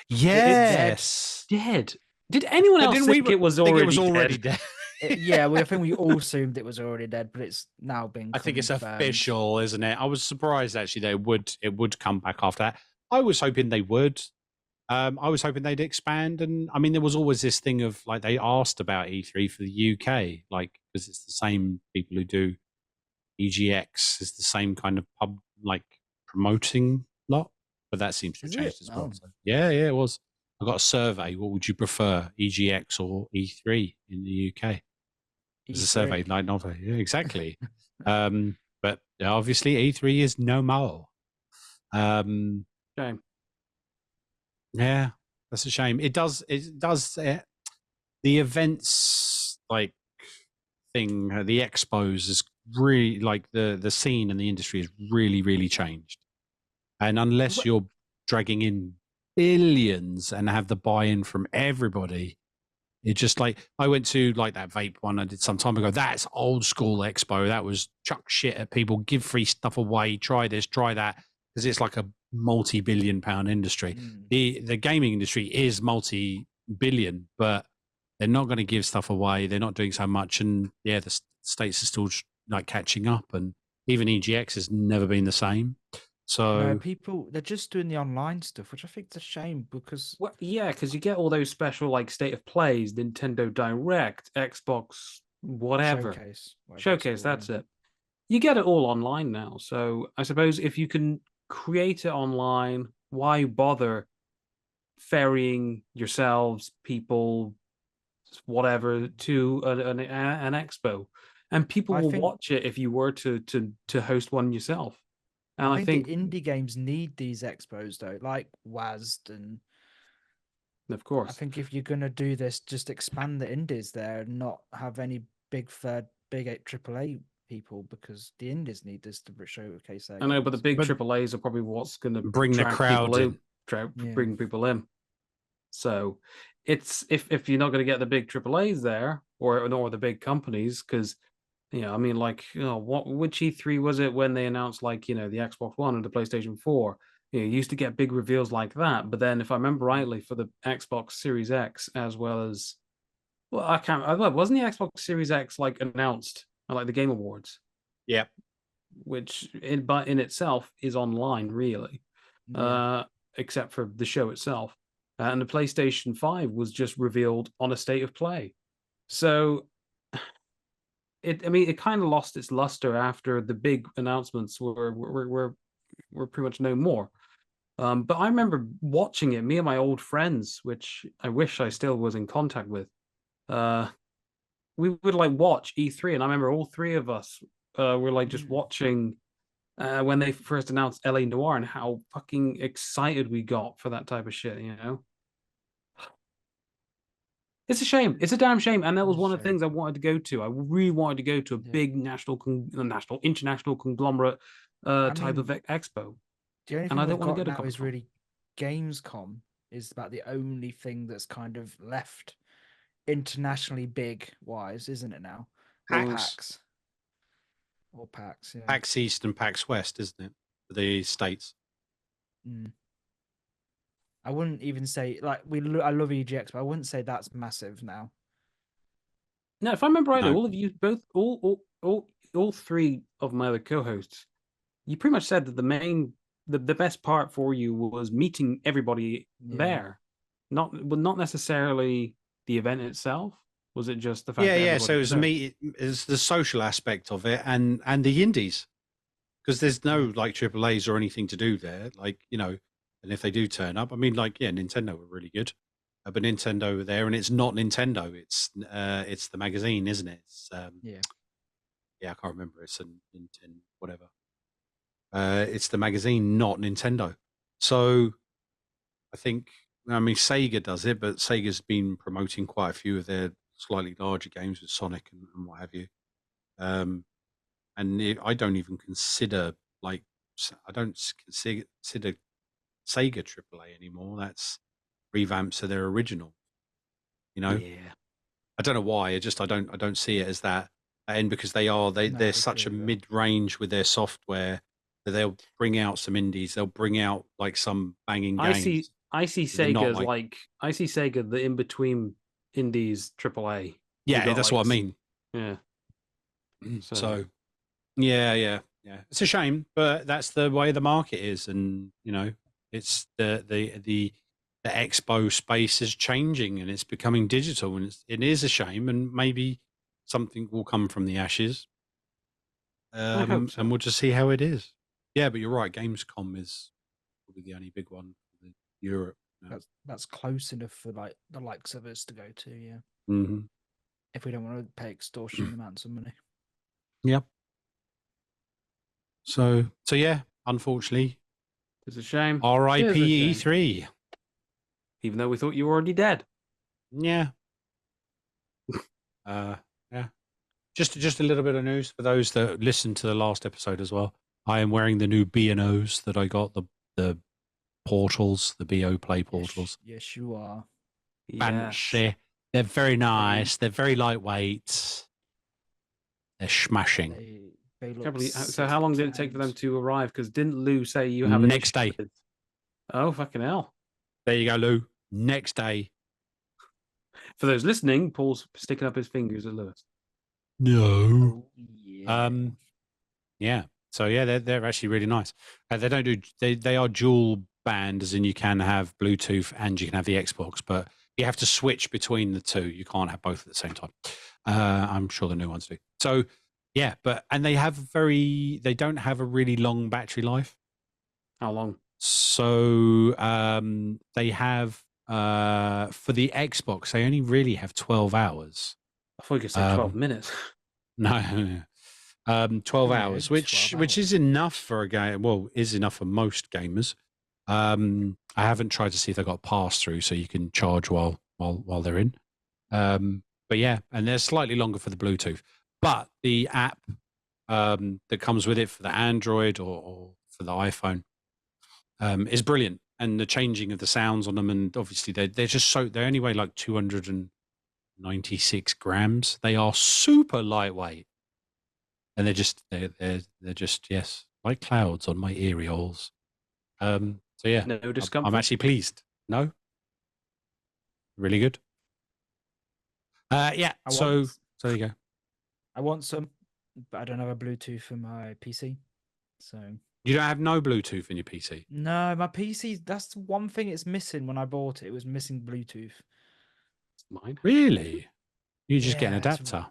Yes. Dead. Did anyone else think it was already dead? Yeah, I think we all assumed it was already dead, but it's now been. I think it's official, isn't it? I was surprised actually it would come back after that. I was hoping they would. I was hoping they'd expand, and I mean, there was always this thing of like they asked about E3 for the UK, like because it's the same people who do EGX, is the same kind of pub like promoting lot, but that seems to have changed as well. So, yeah, it was. I got a survey. What would you prefer, EGX or E3 in the UK? It's a survey, like novel. Yeah, exactly. But obviously E3 is no more. Shame. Yeah, that's a shame. It does the events like thing, the expos is really like the scene and the industry has really, really changed. And unless you're dragging in billions and have the buy-in from everybody, it just like I went to like that vape one I did some time ago. That's old school expo. That was chuck shit at people, give free stuff away, try this, try that, because it's like a multi-billion-pound industry. The gaming industry is multi-billion, but they're not going to give stuff away. They're not doing so much, and yeah, States are still like catching up, and even EGX has never been the same. So people, they're just doing the online stuff, which I think is a shame because Well, yeah, because you get all those special like state of plays, Nintendo Direct, Xbox, whatever. showcase. whatever it's Showcase, called, that's it. You get it all online now. So I suppose if you can create it online, why bother ferrying yourselves, people, whatever, to an expo? And people I will think- watch it if you were to host one yourself. And I think the indie games need these expos though, like WASD, and of I course, think if you're gonna do this, just expand the indies there and not have any big AAA people, because the indies need this to showcase their I know, but the games. big But- AAAs are probably what's going to Bring the crowd in. Yeah. bring people in. So it's if you're not going to get the big AAAs there or the big companies, because I mean, like, which E3 was it when they announced like the Xbox One and the PlayStation 4? You used to get big reveals like that, but then if I remember rightly, for the Xbox Series X as well as wasn't the Xbox Series X like announced at like the Game Awards? Yeah. Which in itself is online, really, Yeah. except for the show itself. And the PlayStation 5 was just revealed on a state of play. So, it kind of lost its luster after the big announcements were pretty much no more. But I remember watching it, me and my old friends, which I wish I still was in contact with. We would like watch E3, and I remember all three of us were like just watching when they first announced LA Noire and how fucking excited we got for that type of shit, It's a shame. It's a damn shame. And that was one of the things I wanted to go to. I really wanted to go to a big international conglomerate type of expo. The only And thing I we've don't want to got go to now is Comic-Con. really Gamescom is about the only thing that's kind of left internationally big wise, isn't it now? Or PAX. PAX, yeah. PAX East and PAX West, isn't it? For the States. I wouldn't even say like I love EGX, but I wouldn't say that's massive now. No, if I remember rightly, No. all of you, all three of my other co-hosts, you pretty much said that the best part for you was meeting everybody there, not necessarily the event itself. Was it just the fact? Yeah. That So it was everybody it's the social aspect of it, and the indies, because there's no like AAAs or anything to do there. Like and if they do turn up, I mean, like Nintendo were really good, but Nintendo were there, and it's not Nintendo. It's the magazine, isn't it? It's, I can't remember. It's a Nintendo whatever. It's the magazine, not Nintendo. So I think, Sega does it, but Sega's been promoting quite a few of their slightly larger games with Sonic and what have you. I don't even consider I don't consider Sega AAA anymore. That's revamps of their original. Yeah. I don't know why. I don't see it as that. And because they're such a mid-range with their software that they'll bring out some indies. They'll bring out like some banging games. I see Sega as I see Sega the in between indies AAA. Yeah, that's what I mean. Yeah. So yeah. It's a shame, but that's the way the market is, and it's the expo space is changing and it's becoming digital, and it is a shame, and maybe something will come from the ashes. I hope so. And we'll just see how it is. Yeah, but you're right. Gamescom is probably the only big one for Europe. That's close enough for like the likes of us to go to. Yeah. Mm-hmm. If we don't want to pay extortionate amounts of money. Yep. So yeah, unfortunately, it's a shame. R.I.P. E3. Even though we thought you were already dead. Yeah. Yeah. Just a little bit of news for those that listened to the last episode as well. I am wearing the new B&Os that I got, the portals, the BO Play portals. Yes, you are. Fancy. They're very nice. They're very lightweight. They're smashing. So how long did it take for them to arrive? Because didn't Lou say you have next day? Oh, fucking hell. There you go, Lou. Next day. For those listening, Paul's sticking up his fingers at Lewis. No. Oh, yeah. Yeah. So yeah, they're actually really nice. They don't do they are dual band, as in you can have Bluetooth and you can have the Xbox, but you have to switch between the two. You can't have both at the same time. I'm sure the new ones do. So yeah, and they don't have a really long battery life. How long? So they have for the Xbox, they only really have 12 hours. I thought you could say 12 minutes. No. 12 No, hours, 12 which is hours. enough for a game. Well, is enough for most gamers. I haven't tried to see if they got pass through, so you can charge while they're in. But yeah, and they're slightly longer for the Bluetooth. But the app that comes with it for the Android or for the iPhone is brilliant. And the changing of the sounds on them, and obviously they're just they're only weigh like 296 grams. They are super lightweight. And they're just yes, like clouds on my eerie holes. So yeah, No discomfort. I'm actually pleased. No, really good. Yeah. So there you go. I want some, but I don't have a Bluetooth for my PC. So You don't have no Bluetooth in your PC. no, my PC. That's one thing it's missing. When I bought it, it was missing Bluetooth. Mine. Really? You just get an Yeah, adapter.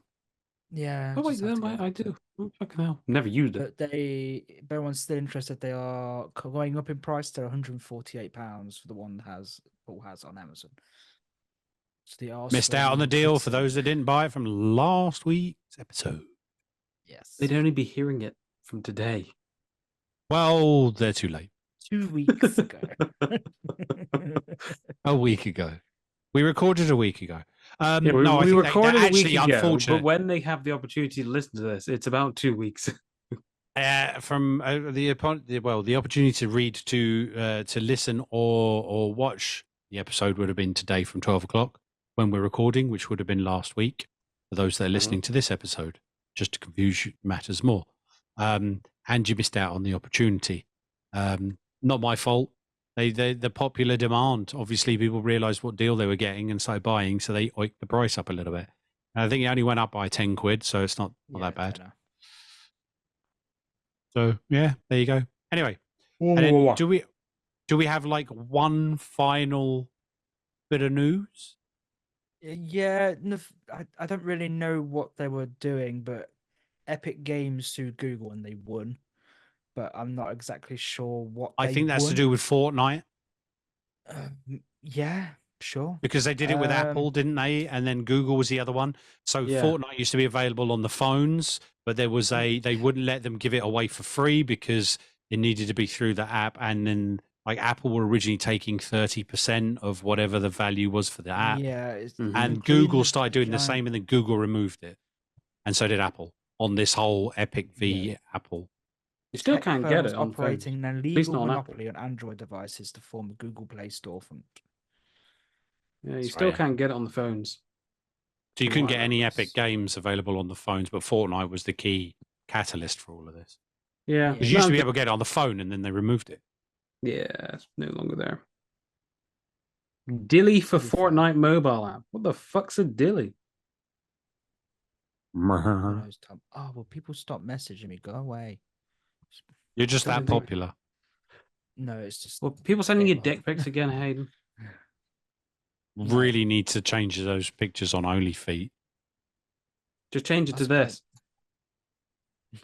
Yeah. Oh wait, just have to then get I an adapter. do. Oh, fucking hell. Never used it. But if everyone's still interested, they are going up in price. They're £148 for the one that Paul has on Amazon. So they are Missed out on the slowly deal for increasing. those that didn't buy it from last week's episode. Yes. They'd only be hearing it from today. Well, they're too late. 2 weeks ago. A week ago. We recorded a week ago. Yeah, no, I we think recorded they're a week actually ago, unfortunate. but when they have the opportunity to listen to this, it's about 2 weeks. From the opportunity to read to listen or watch the episode would have been today from 12 o'clock when we're recording, which would have been last week for those that are listening to this episode, just to confuse matters more. And you missed out on the opportunity. Not my fault. The popular demand. Obviously, people realised what deal they were getting and started buying, so they oiked the price up a little bit. And I think it only went up by 10 quid, so it's not that bad. tenner. So yeah, there you go. Anyway, and then do we have like one final bit of news? Yeah, I don't really know what they were doing, but Epic Games sued Google and they won. But I'm not exactly sure what I they think that's to won. do with Fortnite Yeah, sure. because they did it with Apple, didn't they? And then Google was the other one. So Yeah. Fortnite used to be available on the phones, but they wouldn't let them give it away for free because it needed to be through the app. And then like Apple were originally taking 30% of whatever the value was for the app. Yeah, Mhm. And including Google the started doing the giant- same, and then Google removed it, and so did Apple on this whole Epic v Apple. You still tech can't get firms it on operating phones. an At least illegal not on Apple. monopoly on Android devices to form a Google Play storefront. Yeah, you That's still right. can't get it on the phones. So you From couldn't what I get any remember. Epic games available on the phones, but Fortnite was the key catalyst for all of this. Yeah. Because you used to be No, able to get it on the phone, and then they removed it. yeah, it's no longer there. Dilly for Pretty fair. Fortnite mobile app. What the fuck's a dilly? Who knows, Tom? Oh, well, people stop messaging me. Go away. You're just that Don't- popular. No, it's just Well, people sending you Game dick on. pics again, Hayden. No. Really need to change those pictures on OnlyFeet. Just change it to That's this.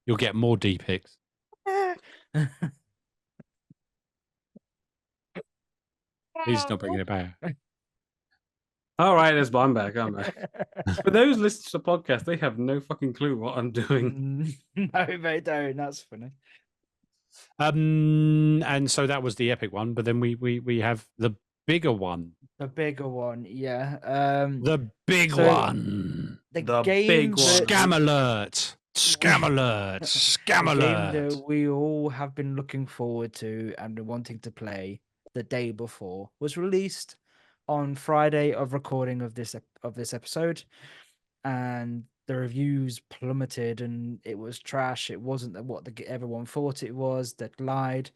You'll get more D pics. He's not bringing it back. All right, I'm back. I'm back. For those listening to the podcast, they have no fucking clue what I'm doing. No, they don't. That's funny. And so that was the epic one, but then we have the bigger one. The bigger one, yeah. The big so one. the game big one. that- Scam alert. Scam alert. Scam the game alert. that we all have been looking forward to and been wanting to play the day before was released on Friday of recording of this episode, and the reviews plummeted and it was trash. It wasn't what everyone thought it was. That lied.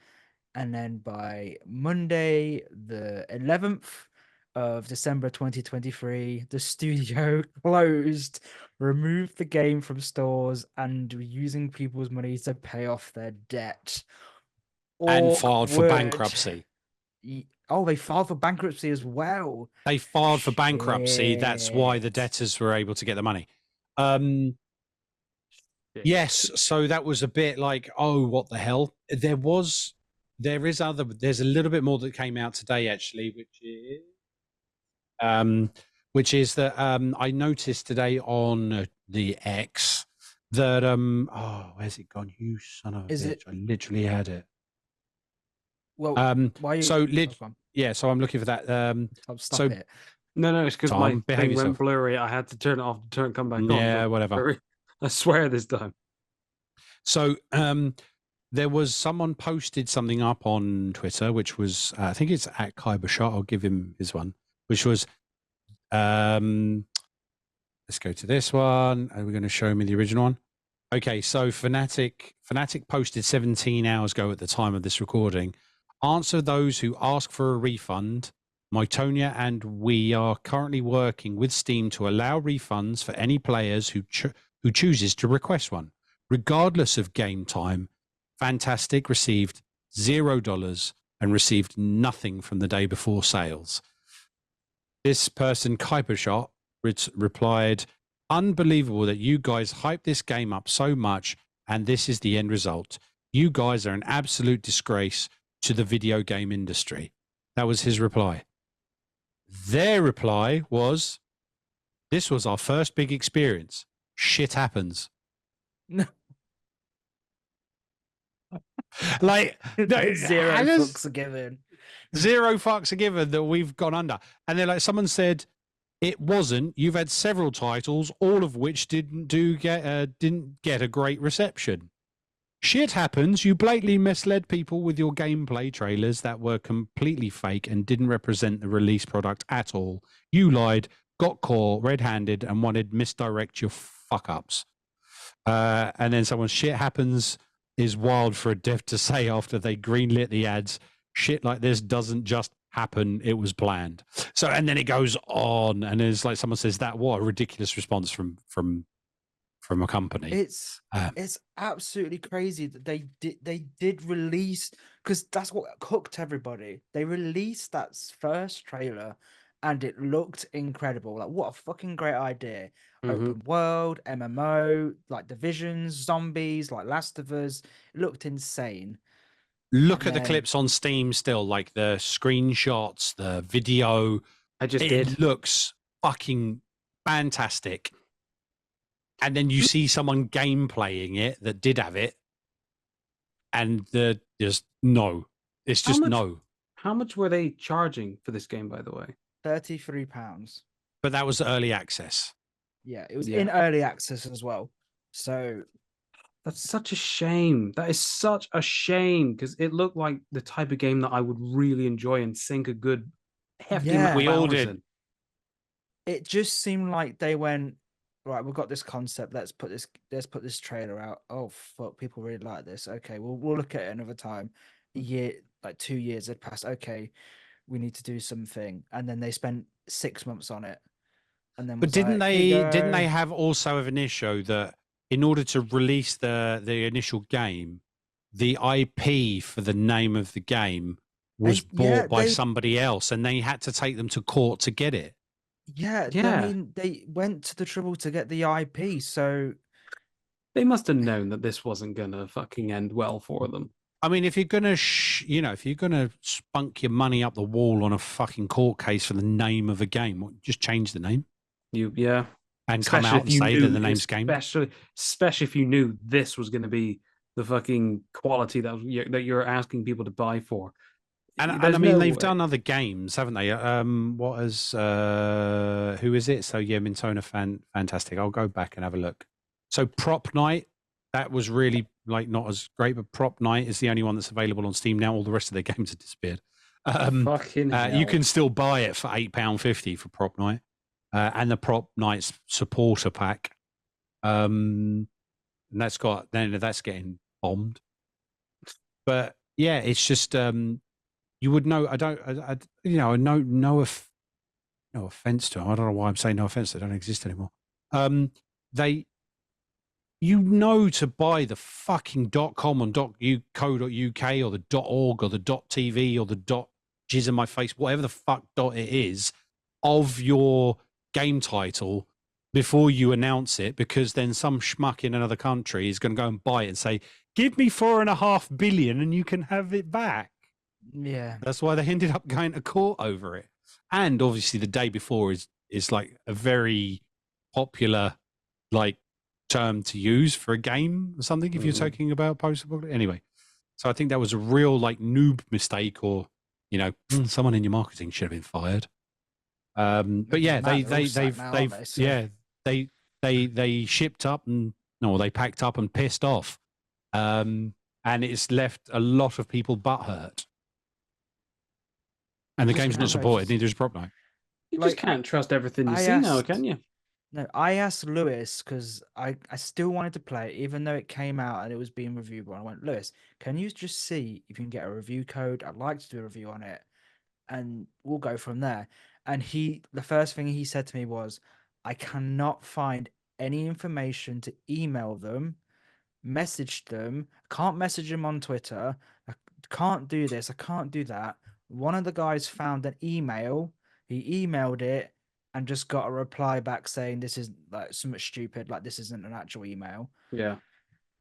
And then by Monday, the 11th, of December 2023, the studio closed, removed the game from stores, and were using people's money to pay off their debt. And filed for Awkward. bankruptcy. Oh, they filed for bankruptcy as well. They filed for bankruptcy. That's why the Shit. debtors were able to get the money. Yes, so that was a bit like, oh, what the hell? There's a little bit more that came out today, actually, which is that I noticed today on the X that where's it gone? You son of a bitch! I literally had it. Well, why are you? So yeah, so I'm looking for that. Stop it. No, it's because my Tom, behave thing went yourself. blurry. I had to turn it off, come back on. Yeah, Don't whatever. worry. I swear this time. So there was someone posted something up on Twitter, which was I think it's at Kybershot. I'll give him his one, which was let's go to this one. Are we going to show me the original one? Okay, so Fnatic posted 17 hours ago at the time of this recording. Answer those who ask for a refund. Mytonia and we are currently working with Steam to allow refunds for any players who chooses to request one, regardless of game time. Fantastic received $0 and received nothing from the day before sales. This person, Kuipershot, replied, unbelievable that you guys hype this game up so much and this is the end result. You guys are an absolute disgrace to the video game industry. That was his reply. Their reply was, this was our first big experience. Shit happens. No. Like, no, Zero fucks are given. Zero fucks are given that we've gone under. And they're like, someone said, it wasn't. You've had several titles, all of which didn't get a great reception. Shit happens. You blatantly misled people with your gameplay trailers that were completely fake and didn't represent the release product at all. You lied, got caught red-handed, and wanted misdirect your fuck-ups. And then someone, shit happens is wild for a dev to say after they greenlit the ads. Shit like this doesn't just happen. It was planned. So, and then it goes on, and it's like someone says, that what a ridiculous response from a company. It's absolutely crazy that they did release, because that's what hooked everybody. They released that first trailer and it looked incredible. Like, what a fucking great idea. Open world, MMO, like Divisions, zombies, like Last of Us. It looked insane. Look at the clips on Steam still, like the screenshots, the video. It looks fucking fantastic. And then you see someone gameplaying it that did have it, and just no. It's just no. How much were they charging for this game, by the way? £33. But that was early access. Yeah, it was in early access as well. So that's such a shame. That is such a shame, because it looked like the type of game that I would really enjoy and sink a good hefty amount of hours in. It just seemed like they went, right, we've got this concept. Let's put this trailer out. Oh fuck, people really like this. Okay, we'll look at it another time. A year, like 2 years had passed. Okay, we need to do something, and then they spent 6 months on it. And then, but didn't they have also an issue that in order to release the initial game, the IP for the name of the game was bought by somebody else, and they had to take them to court to get it. Yeah. I mean, they went to the trouble to get the IP, so they must have known that this wasn't gonna fucking end well for them. I mean, if you're gonna, if you're gonna spunk your money up the wall on a fucking court case for the name of a game, just change the name. And come out and say that the name's game. Especially if you knew this was going to be the fucking quality that you're asking people to buy for. And I mean, they've done other games, haven't they? What is who is it? So yeah, Mintona fantastic. I'll go back and have a look. So Prop Night, that was really like not as great, but Prop Night is the only one that's available on Steam now. All the rest of their games have disappeared. You can still buy it for £8.50 for Prop Night. And the Prop Nights supporter pack, and that's getting bombed. But yeah, it's just you would know. I don't know if no offense to them. I don't know why I'm saying no offense. They don't exist anymore. They, to buy the fucking .com and .co.uk or the .org or the .tv or the .jizz in my face, whatever the fuck it is, of your game title before you announce it, because then some schmuck in another country is going to go and buy it and say, give me 4.5 billion and you can have it back. Yeah. That's why they ended up going to court over it. And obviously the day before is like a very popular like term to use for a game or something if you're talking about post-apocalyptic. Anyway, so I think that was a real like noob mistake, or someone in your marketing should have been fired. But yeah, they shipped up they packed up and pissed off, and it's left a lot of people butthurt. And the game's not supported, neither is Prop Night. You just can't trust everything you see now, can you? No, I asked Lewis because I still wanted to play it, even though it came out and it was being reviewed. But I went, Lewis, can you just see if you can get a review code? I'd like to do a review on it, and we'll go from there. And the first thing he said to me was, I cannot find any information to email them, message them. I can't message them on Twitter. I can't do this. I can't do that. One of the guys found an email. He emailed it and just got a reply back saying this is like something stupid, like this isn't an actual email. Yeah.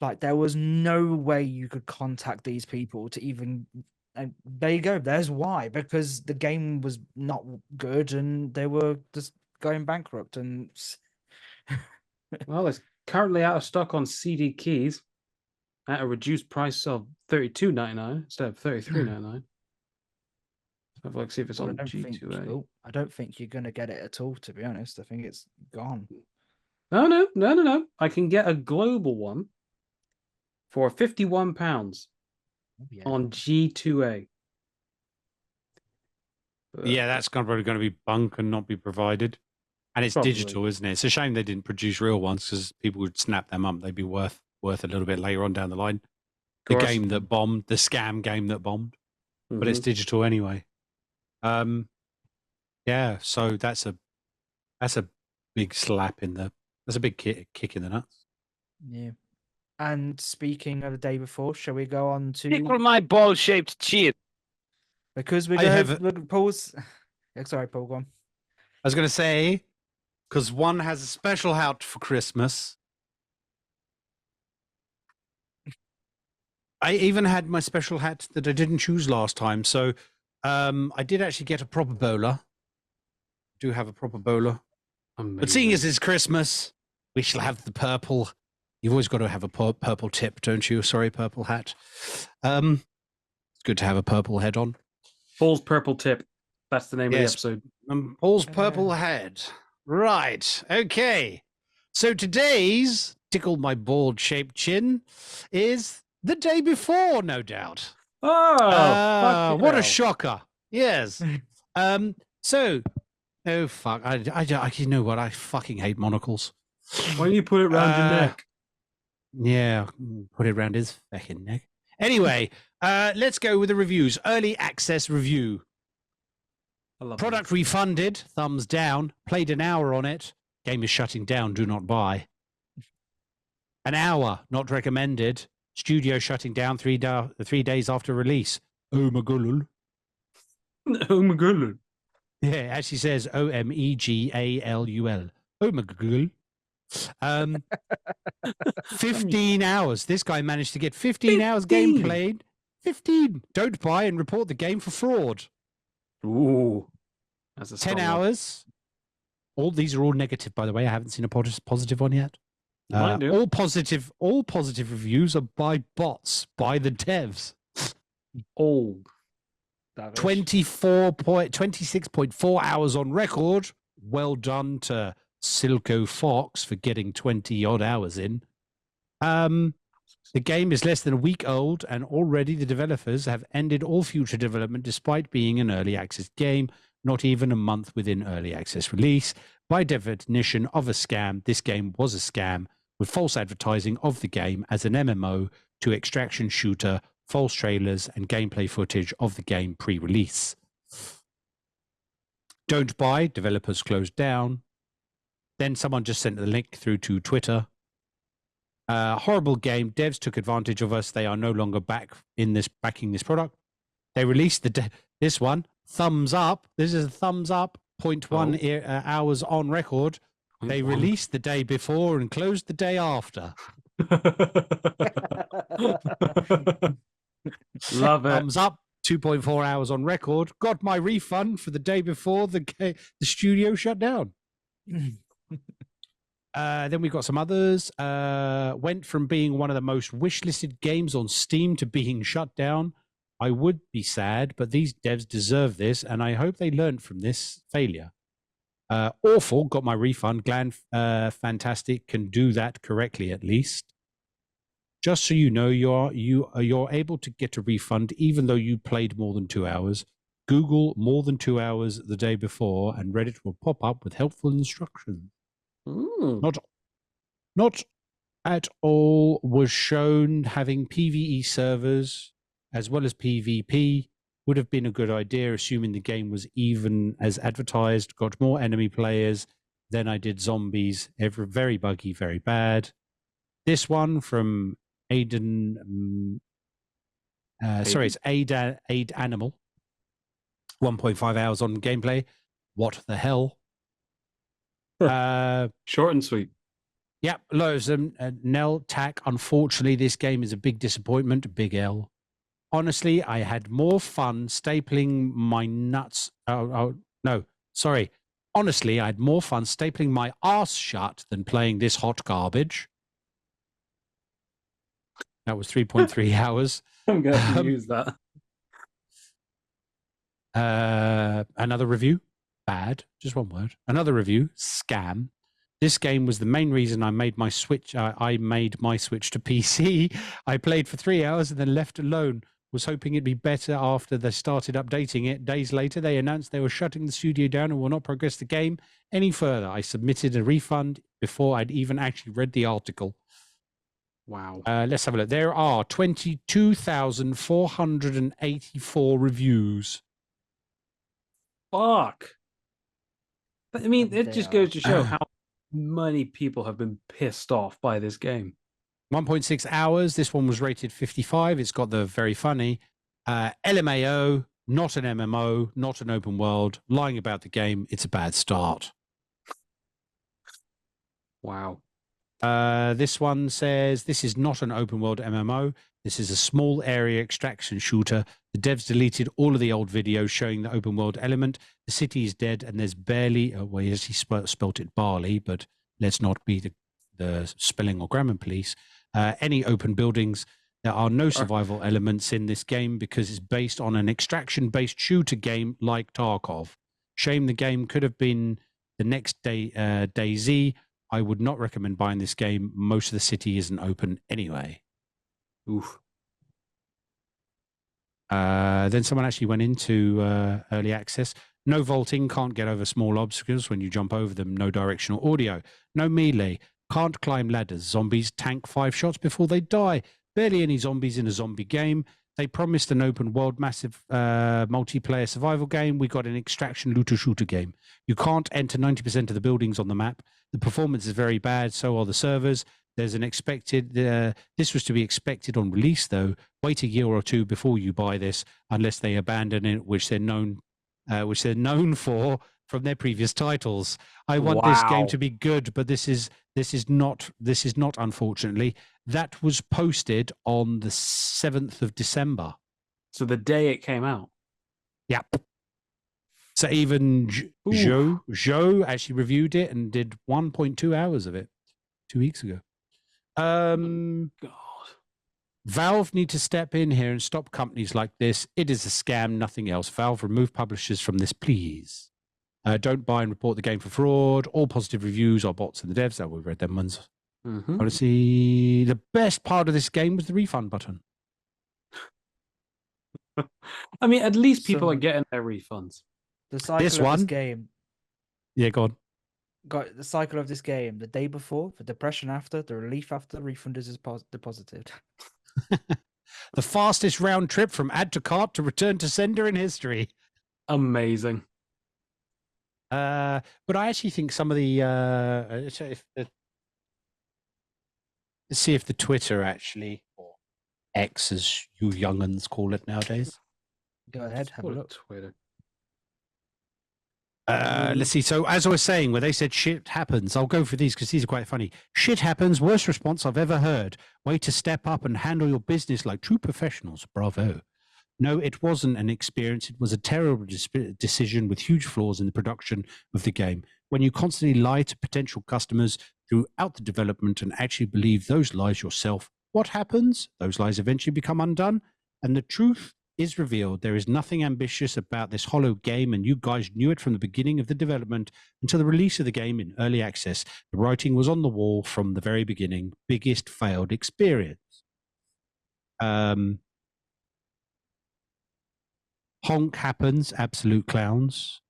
Like there was no way you could contact these people to even. And there you go. There's why, because the game was not good and they were just going bankrupt. And well, it's currently out of stock on CD keys at a reduced price of $32.99 instead of $33.99. Have a look, see if it's on G2A. I don't think you're going to get it at all, to be honest. I think it's gone. No. I can get a global one for £51 on G2A. Yeah, that's probably going to be bunk and not be provided. And it's digital, isn't it? It's a shame they didn't produce real ones, because people would snap them up. They'd be worth a little bit later on down the line. The game that bombed, the scam game that bombed. But it's digital anyway. Yeah, so that's a big slap that's a big kick in the nuts. Yeah. And speaking of the day before, shall we go on to Tickle my ball-shaped chin? Because we're going to pause. Sorry, Paul, go on. I was going to say, because one has a special hat for Christmas. I even had my special hat that I didn't choose last time, so I did actually get a proper bowler. I do have a proper bowler. Amazing. But seeing as it's Christmas, we shall have the purple. You've always got to have a purple tip, don't you? Sorry, purple hat. It's good to have a purple head on. Paul's purple tip. That's the name of the episode. Paul's purple head. Right. Okay. So today's Tickle My Bald-Shaped Chin is the day before, no doubt. Oh, what a shocker. Yes. Oh, fuck. I you know what? I fucking hate monocles. Why don't you put it around your neck? Yeah, put it around his fucking neck. Anyway, let's go with the reviews. Early access review. I love Product refunded, thumbs down. Played an hour on it. Game is shutting down, do not buy. An hour, not recommended. Studio shutting down 3 days after release. Oh my god. Oh my god. Yeah, it actually says OMEGALUL. Oh my god. 15 hours. This guy managed to get 15 hours game played. 15. Don't buy and report the game for fraud. Ooh. That's a 10 hours. All these are all negative, by the way. I haven't seen a positive one yet. All positive reviews are by bots, by the devs. Oh. 26.4 hours on record. Well done to Silco Fox for getting 20 odd hours in. The game is less than a week old, and already the developers have ended all future development despite being an early access game, not even a month within early access release. By definition of a scam, this game was a scam with false advertising of the game as an MMO to extraction shooter, false trailers, and gameplay footage of the game pre-release. Don't buy, developers closed down. Then someone just sent the link through to Twitter. Horrible game. Devs took advantage of us. They are no longer backing this product. They released this one. Thumbs up. This is a thumbs up. 0.1 hours on record. They released the day before and closed the day after. Love it. Thumbs up. 2.4 hours on record. Got my refund for the day before the studio shut down. Then we've got some others. Went from being one of the most wishlisted games on Steam to being shut down. I would be sad, but these devs deserve this, and I hope they learned from this failure. Awful, got my refund. Glad Fantastic can do that correctly at least. Just so you know, you're able to get a refund even though you played more than 2 hours. Google more than 2 hours the day before, and Reddit will pop up with helpful instructions. Not at all was shown having PvE servers as well as PvP would have been a good idea, assuming the game was even as advertised. Got more enemy players than I did zombies. Very buggy, very bad. This one from Aiden. Sorry, it's Aid Animal. 1.5 hours on gameplay. What the hell? Short and sweet. Yep, loads of them. Nell Tack. Unfortunately, this game is a big disappointment. Big L. Honestly, I had more fun stapling my nuts. No, sorry. Honestly, I had more fun stapling my arse shut than playing this hot garbage. That was 3.3 hours. I'm going to use that. Another review. Bad. Just one word. Another review. Scam. This game was the main reason I made my switch. I made my switch to PC. I played for 3 hours and then left alone. Was hoping it'd be better after they started updating it. Days later, they announced they were shutting the studio down and will not progress the game any further. I submitted a refund before I'd even actually read the article. Wow. Let's have a look. There are 22,484 reviews. Fuck. But, I mean, it just goes to show how many people have been pissed off by this game. 1.6 hours. This one was rated 55. It's got the very funny LMAO, not an MMO, not an open world, lying about the game. It's a bad start. Wow. This one says, this is not an open world MMO. This is a small area extraction shooter. The devs deleted all of the old videos showing the open world element. The city is dead and there's barely, well, yes, he spelt it barley, but let's not be the spelling or grammar police. Any open buildings. There are no survival elements in this game because it's based on an extraction-based shooter game like Tarkov. Shame the game could have been the next day DayZ. I would not recommend buying this game. Most of the city isn't open anyway. Oof. Then someone actually went into early access. No vaulting, can't get over small obstacles when you jump over them. No directional audio. No melee. Can't climb ladders. Zombies tank 5 shots before they die. Barely any zombies in a zombie game. They promised an open world, massive multiplayer survival game. We got an extraction looter shooter game. You can't enter 90% of the buildings on the map. The performance is very bad. So are the servers. There's an expected. This was to be expected on release, though. Wait a year or two before you buy this, unless they abandon it, which they're known for from their previous titles. I want this game to be good, but this is not. Unfortunately, that was posted on the 7th of December. So the day it came out. Yep. So even Joe actually reviewed it and did 1.2 hours of it 2 weeks ago. God. Valve need to step in here and stop companies like this. It is a scam, nothing else. Valve, remove publishers from this, please. Don't buy and report the game for fraud. All positive reviews are bots and the devs. Oh, we've read them ones. Mm-hmm. Honestly, the best part of this game was the refund button. I mean, at least people are getting their refunds. The cycle of this game. Yeah, go on. Got the cycle of this game: the day before, the depression after, the relief after, the refund is deposited. The fastest round trip from add to cart to return to sender in history. Amazing. But I actually think some of the let's see if the Twitter actually, or X as you younguns call it nowadays. Go ahead, have a look. Twitter. Let's see. So as I was saying, where they said shit happens, I'll go for these because these are quite funny. Shit happens. Worst response I've ever heard. Way to step up and handle your business like true professionals. Bravo. No, it wasn't an experience. It was a terrible decision with huge flaws in the production of the game. When you constantly lie to potential customers throughout the development and actually believe those lies yourself, what happens? Those lies eventually become undone, and the truth is revealed. There is nothing ambitious about this hollow game, and you guys knew it from the beginning of the development until the release of the game in early access. The writing was on the wall from the very beginning. Biggest failed experience. Honk happens, absolute clowns.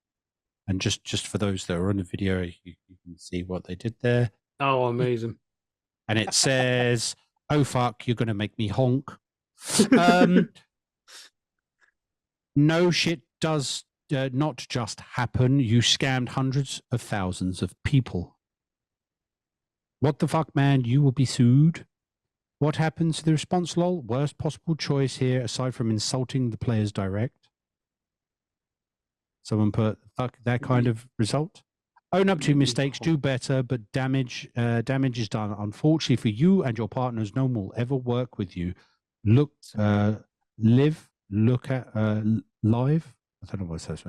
And just for those that are on the video, you can see what they did there. Oh, amazing. And it says, oh, fuck, you're going to make me honk. No, shit does not just happen. You scammed hundreds of thousands of people. What the fuck, man? You will be sued. What happens to the response, lol? Worst possible choice here, aside from insulting the players direct. Someone put that kind of result. Own up to your mistakes, do better, but damage is done. Unfortunately for you and your partners, no one will ever work with you. Look, live, look at live. I don't know what it says.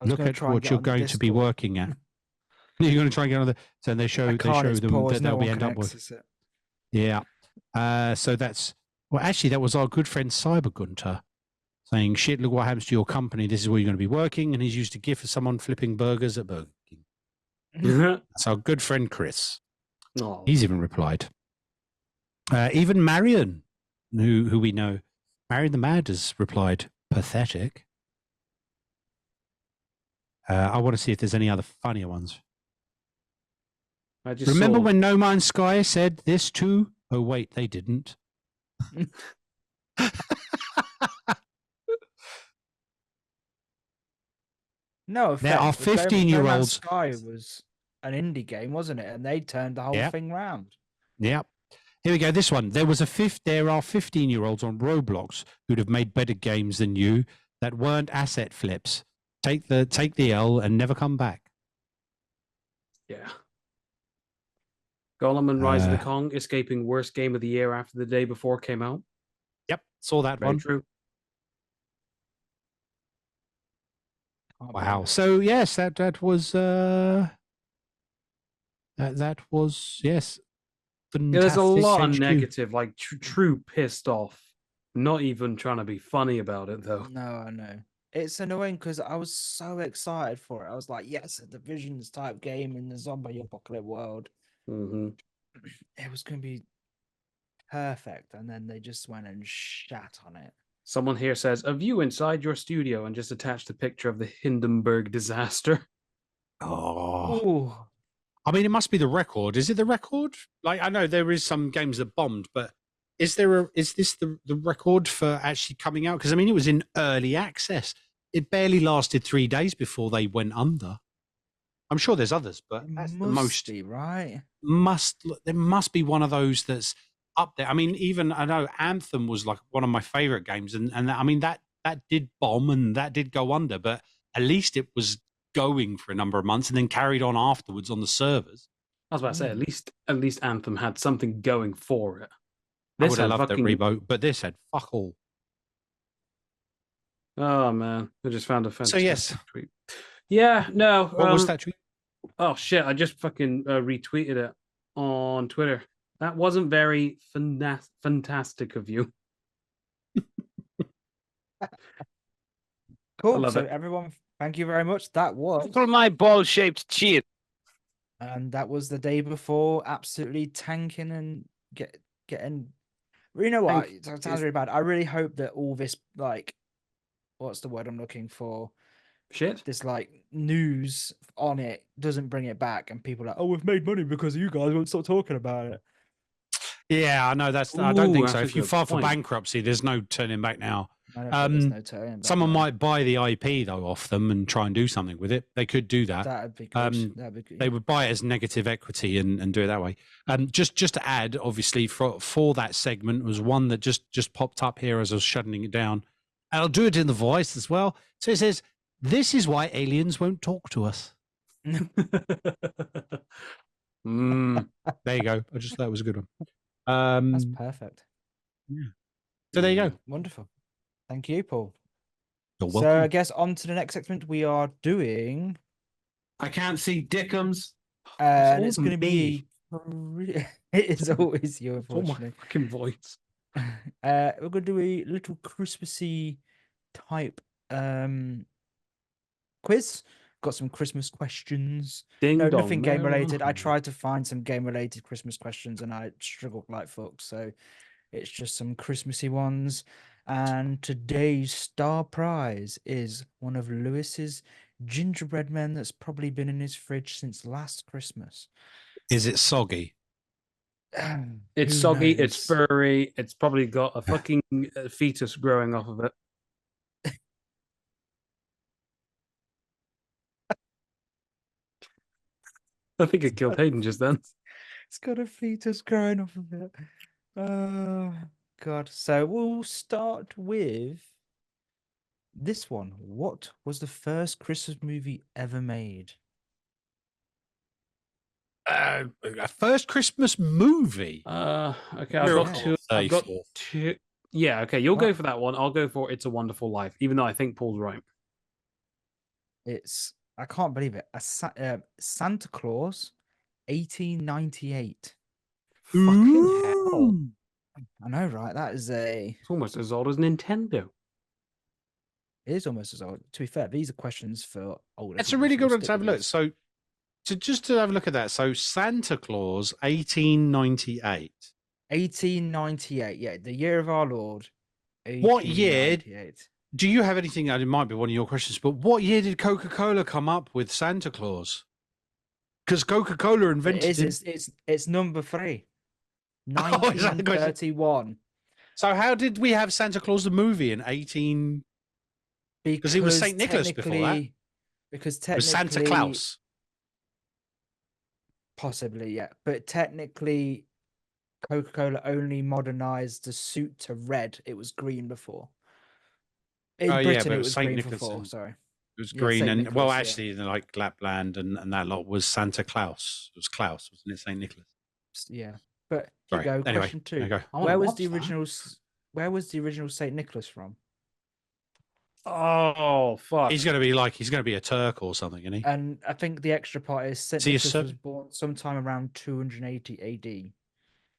Look at what you're going to be working at. You're going to try and get on the. So they show them that they'll be end up with. Yeah. So that's actually that was our good friend Cyber Gunter saying, shit, look what happens to your company. This is where you're going to be working. And he's used a GIF of someone flipping burgers at Burger King. That's our good friend Chris. Oh. He's even replied. Even Marion, who we know, Marion the Mad has replied, pathetic. I want to see if there's any other funnier ones. Remember when No Man's Sky said this too? Oh, wait, they didn't. No offense, there are 15-year-olds. Sky was an indie game, wasn't it? And they turned the whole thing round. Yep. Here we go. This one. There are 15-year-olds on Roblox who'd have made better games than you that weren't asset flips. Take the L and never come back. Yeah. Gollum and Rise of the Kong escaping worst game of the year after the day before came out. Yep, saw that Very one. True. Wow. So yes, that was that was yes. Yeah, there's a lot of negative, like true pissed off. Not even trying to be funny about it though. No, I know. It's annoying because I was so excited for it. I was like, yes, a Divisions type game in the zombie apocalypse world. Mm-hmm. It was going to be perfect. And then they just went and shat on it. Someone here says, a view inside your studio, and just attached a picture of the Hindenburg disaster. Oh. Ooh. I mean, it must be the record. Is it the record? Like, I know there is some games that bombed, but is this the record for actually coming out? Because, I mean, it was in early access. It barely lasted 3 days before they went under. I'm sure there's others, but that's the most. Be, right? There must be one of those that's up there. I mean, even I know Anthem was like one of my favorite games, and I mean that did bomb and that did go under, but at least it was going for a number of months and then carried on afterwards on the servers. I was about to say, at least Anthem had something going for it. I would have loved the reboot, but this had fuck all. Oh man, I just found a fantastic tweet. Yeah, no. What was that tweet? Oh shit! I just fucking retweeted it on Twitter. That wasn't very fantastic of you. Cool. So everyone, thank you very much. That was for my ball-shaped cheat. And that was the day before, absolutely tanking and getting. You know what? It sounds really bad. I really hope that all this, like, what's the word I'm looking for? Shit. This like news on it doesn't bring it back, and people are like, "Oh, we've made money because you guys won't stop talking about it." Yeah, I know. I don't think so. If you file for bankruptcy, there's no turning back now. I don't think there's no turning back Someone now. might buy the IP though off them and try and do something with it. They could do that. That'd be good. That'd be good. They would buy it as negative equity and do it that way. Just to add, obviously for that segment was one that just popped up here as I was shutting it down. And I'll do it in the voice as well. So it says, "This is why aliens won't talk to us." There you go. I just thought it was a good one. That's perfect. Yeah. So there you go. Wonderful. Thank you, Paul. You're So welcome. I guess on to the next segment. We are doing, I can't see dickums. and all it's going to me. be. It is always you, It's all my unfortunately. fucking voice. We're going to do a little Christmassy type quiz. Got some Christmas questions. Ding No, dong. nothing game Merry related. I Christmas. tried to find some game related Christmas questions and I struggled like fuck. So it's just some Christmassy ones. And today's star prize is one of Lewis's gingerbread men that's probably been in his fridge since last Christmas. Is it soggy? It's Who soggy, it's knows? furry, it's probably got a fucking fetus growing off of it. I think it killed Hayden just then. It's got a fetus growing off of it. Oh, God. So we'll start with this one. What was the first Christmas movie ever made? A first Christmas movie. Okay, I've got Yeah. two. I've got 34th. two. Yeah, okay, you'll What? go for that one. I'll go for It's a Wonderful Life, even though I think Paul's right. It's, I can't believe it, Santa Claus, 1898. Fucking hell. Ooh. I know, right? That is It's almost as old as Nintendo. it is almost as old. To be fair, these are questions for older. That's a people, really so good we'll one to stick have a with look. these. So, just to have a look at that. So, Santa Claus, 1898. 1898, yeah, the year of our Lord. What year? 1898. Do you have anything? It might be one of your questions, but what year did Coca-Cola come up with Santa Claus? Because Coca-Cola It invented is. it. It's number 3. Oh, is that the question? 1931. So, how did we have Santa Claus the movie in 18? Because it was Saint Nicholas before that. technically- Because It was technically, Santa Claus. possibly, yeah. But technically, Coca-Cola only modernized the suit to red. It was green before. In Oh, yeah, Britain, but it it was was Saint green Nicholas before. and- Sorry. It was Yeah, green, Saint and Nicholas, yeah. actually, like Lapland and that lot was Santa Claus. It was Klaus, wasn't it? Saint Nicholas. Yeah. But Sorry. here you go. Anyway, Question there you 2. go. I wanna Where was watch the that. original? Where was the original Saint Nicholas from? Oh, fuck. He's going to be a Turk or something, isn't he? And I think the extra part is Saint he a Nicholas was Serb? born sometime around 280 AD.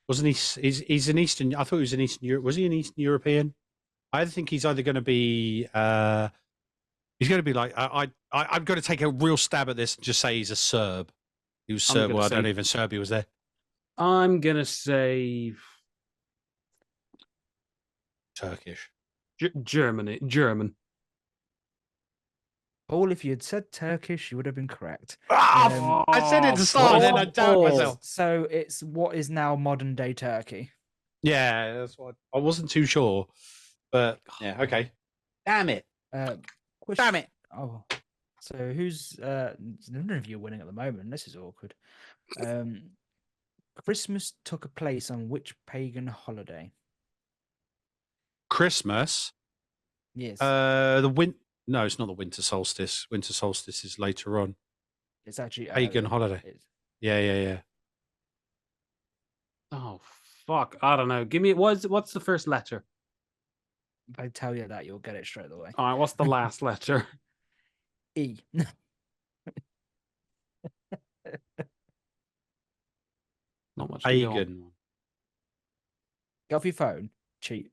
Wasn't he? He's an Eastern. I thought he was an Eastern Europe. Was he an Eastern European? I think he's either going to be. He's going to be like. I'm going to take a real stab at this and just say he's a Serb. He was I'm Serb. gonna Well, I say- don't even Serbia was there. I'm going to say Turkish. German. Paul, if you had said Turkish, you would have been correct. I said it to start, and then I doubted myself. So it's what is now modern day Turkey. Yeah, that's what I wasn't too sure, but yeah, okay. Damn it! Damn it! Oh, so who's none of you are winning at the moment. This is awkward. Christmas took place on which pagan holiday? Christmas. Yes, No, it's not the winter solstice. Winter solstice is later on. it's actually Pagan holiday. Yeah. Oh, fuck. I don't know. Give me, what's the first letter? If I tell you that, you'll get it straight away. All right, what's the last letter? E. Not much. to go on. Pagan. Get off your phone. Cheat.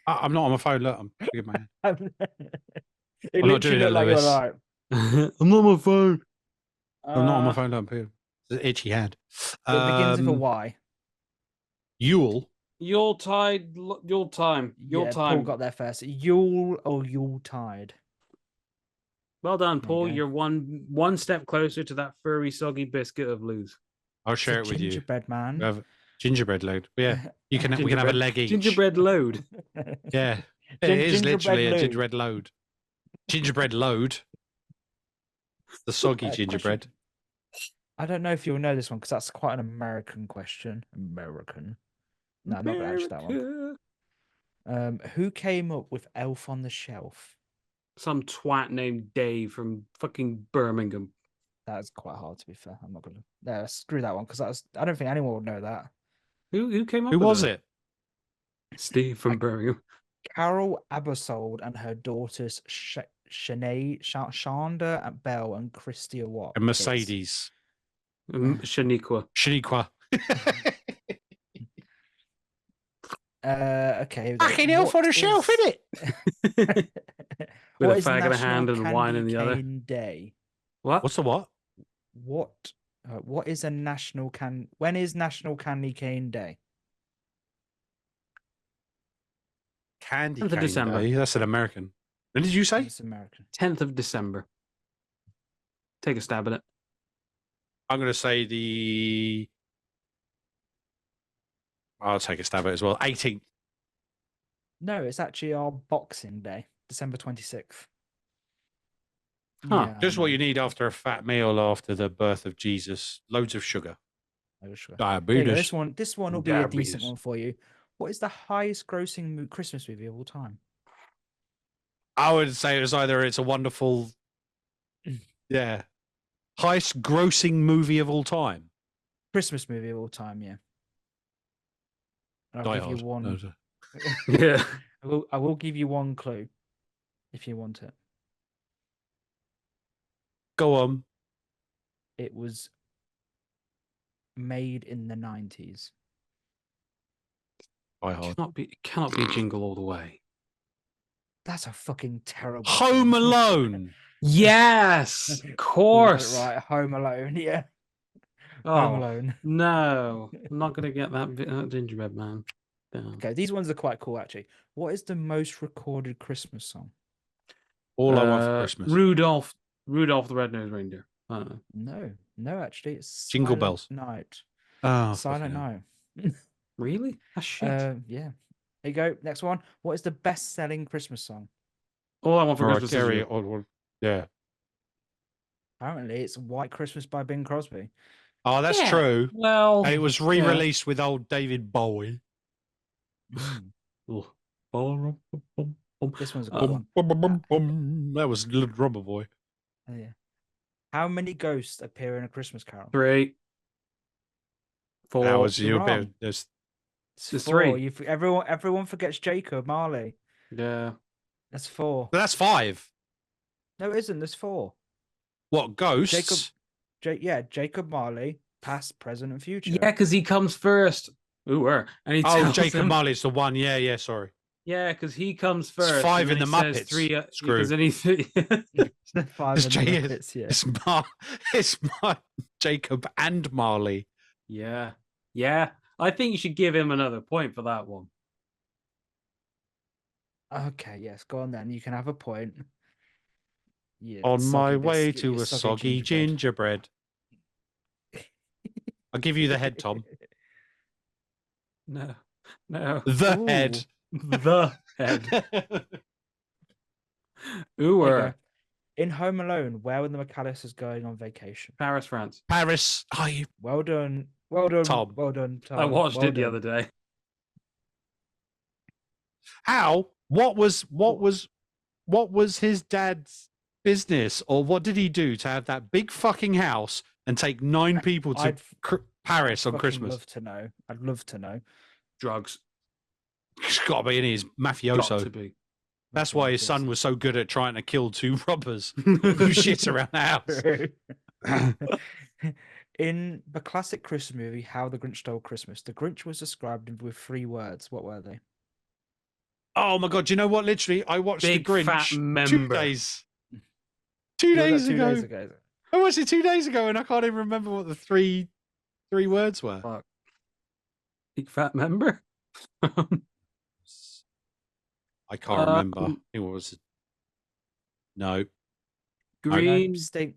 I'm not on my phone. Look, I'm with my hand. It I'm not literally doing it, looked like you're Lewis. like, I'm not on my phone. I'm not on my phone. Look, I'm it's an itchy hand. It begins with a Y. Yule. Yuletide, Yule time. Yule Yeah, time. Paul got there first. Yule or Yuletide. Well done, There you Paul. go. You're one step closer to that furry, soggy biscuit of Lou's. I'll It's share a it with you. gingerbread man. We have gingerbread load. Yeah, we can have a leggy. Gingerbread load. Yeah, It is literally a loo. gingerbread load. Gingerbread load. The soggy gingerbread. Question. I don't know if you'll know this one because that's quite an American question. American. No, I'm not going to answer that one. America. Who came up with Elf on the Shelf? Some twat named Dave from fucking Birmingham. That's quite hard, to be fair. I'm not going to. No, screw that one because I don't think anyone would know that. Who came up Who with was it? Steve from Birmingham. Carol Abersold and her daughters Shanda Bell and Christia Watt. And Mercedes. Shaniqua. Shaniqua. Okay. Fucking Elf on the Shelf, innit? With What a is fag in a National hand and wine in Candy the other. Cane Day? What? What's the what? What is a national can? When is National Candy Cane Day? Candy 10th of cane December. day. That's an American. When did you say? It's American. 10th of December. Take a stab at it. I'm going to say the... I'll take a stab at it as well. 18th. No, it's actually our Boxing Day, December 26th. Huh. Just what you need after a fat meal after the birth of Jesus. Loads of sugar. Sure. Diabetes. This one will be a decent Diabetes. one for you. What is the highest grossing Christmas movie of all time? I would say it's either It's a Wonderful... Yeah. Highest grossing movie of all time. Christmas movie of all time, yeah. And I'll Die give Hard. you one. No, Yeah. I will give you one clue if you want it. Go on. It was made in the 90s. Die Hard. It cannot be Jingle All the Way. That's a fucking terrible Home film. Alone. Yes, of You got it course. right, Home Alone, yeah. Home Oh, Alone. no. I'm not going to get that gingerbread man. Damn. Okay, these ones are quite cool actually. What is the most recorded Christmas song? All I Want for Christmas. Rudolph the Red-Nosed Reindeer. I don't know. No, actually, it's Jingle Silent Bells. Night. Oh, Silent fucking Night. Really? That's shit. Yeah. There you go. Next one. What is the best-selling Christmas song? All I Want for hell. Christmas is You. Yeah. Apparently, it's White Christmas by Bing Crosby. Oh, that's Yeah. true. Well, And it was re-released with old David Bowie. Mm. Oh. This one's a good one. That was Little Drummer Boy. Oh, yeah. How many ghosts appear in A Christmas Carol? 3, 4. That was you're your bit. wrong. There's There's Four. 3. Everyone forgets Jacob Marley. Yeah. That's 4. But that's 5. No, it isn't. There's 4. What, ghosts? Jacob Marley, past, present, and future. Yeah, because he comes first. Ooh, and he Oh, tells Jacob him, Marley's the one. Yeah, sorry. Yeah, because he comes first. 5 and in then the he says Muppets. 3. Screw. Because then he 5 It's of the Jay- Muppets, yeah. It's Jacob and Marley. Yeah. I think you should give him another point for that one. Okay, yes, go on then. You can have a point. Yeah, On my way biscuit, to you a soggy gingerbread. I'll give you the head, Tom. No. The Ooh. head. The head. There you Ooh, go. In Home Alone, where were the McAllisters going on vacation? Paris, France. Paris. Oh, you Well done, Tom. Well done, Tom. I watched Well it the done. other day. How? What was his dad's business, or what did he do to have that big fucking house and take 9 people to I'd Paris on fucking Christmas? love to know. I'd love to know. Drugs. It's got to be in his Got mafioso. to be. That's why his son was so good at trying to kill 2 robbers who shit around the house. In the classic Christmas movie, How the Grinch Stole Christmas, the Grinch was described with 3 words. What were they? Oh my god! Do you know what? Literally, I watched Big the Grinch fat 2 member. days. Was 2 that days 2 ago. days ago. I watched it 2 days ago, and I can't even remember what the three words were. Fuck. Big fat member? I can't remember. I think it was no Green. Stink,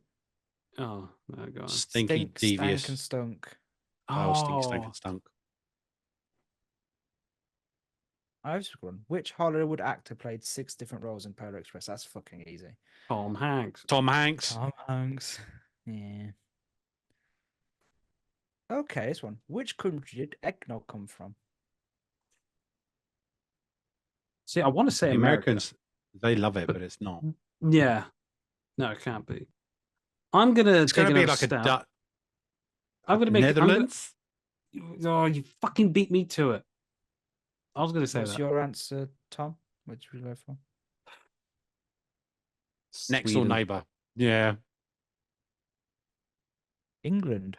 Oh, no, go on. stinky stink, devious. stank, and stunk. Oh, stink, stank, and stunk. I've just gone. Which Hollywood actor played 6 different roles in Polar Express? That's fucking easy. Tom Hanks. Tom Hanks. Tom Hanks. Yeah. Okay, this one. Which country did eggnog come from? See, I want to say The America. Americans, they love it, but it's not. Yeah. No, it can't be. I'm gonna It's take going to be another like a stab. I'm gonna make Netherlands. Oh, you fucking beat me to it. I was gonna say What's that. your answer, Tom? Which we go for? Next door Sweden. neighbor. Yeah. England.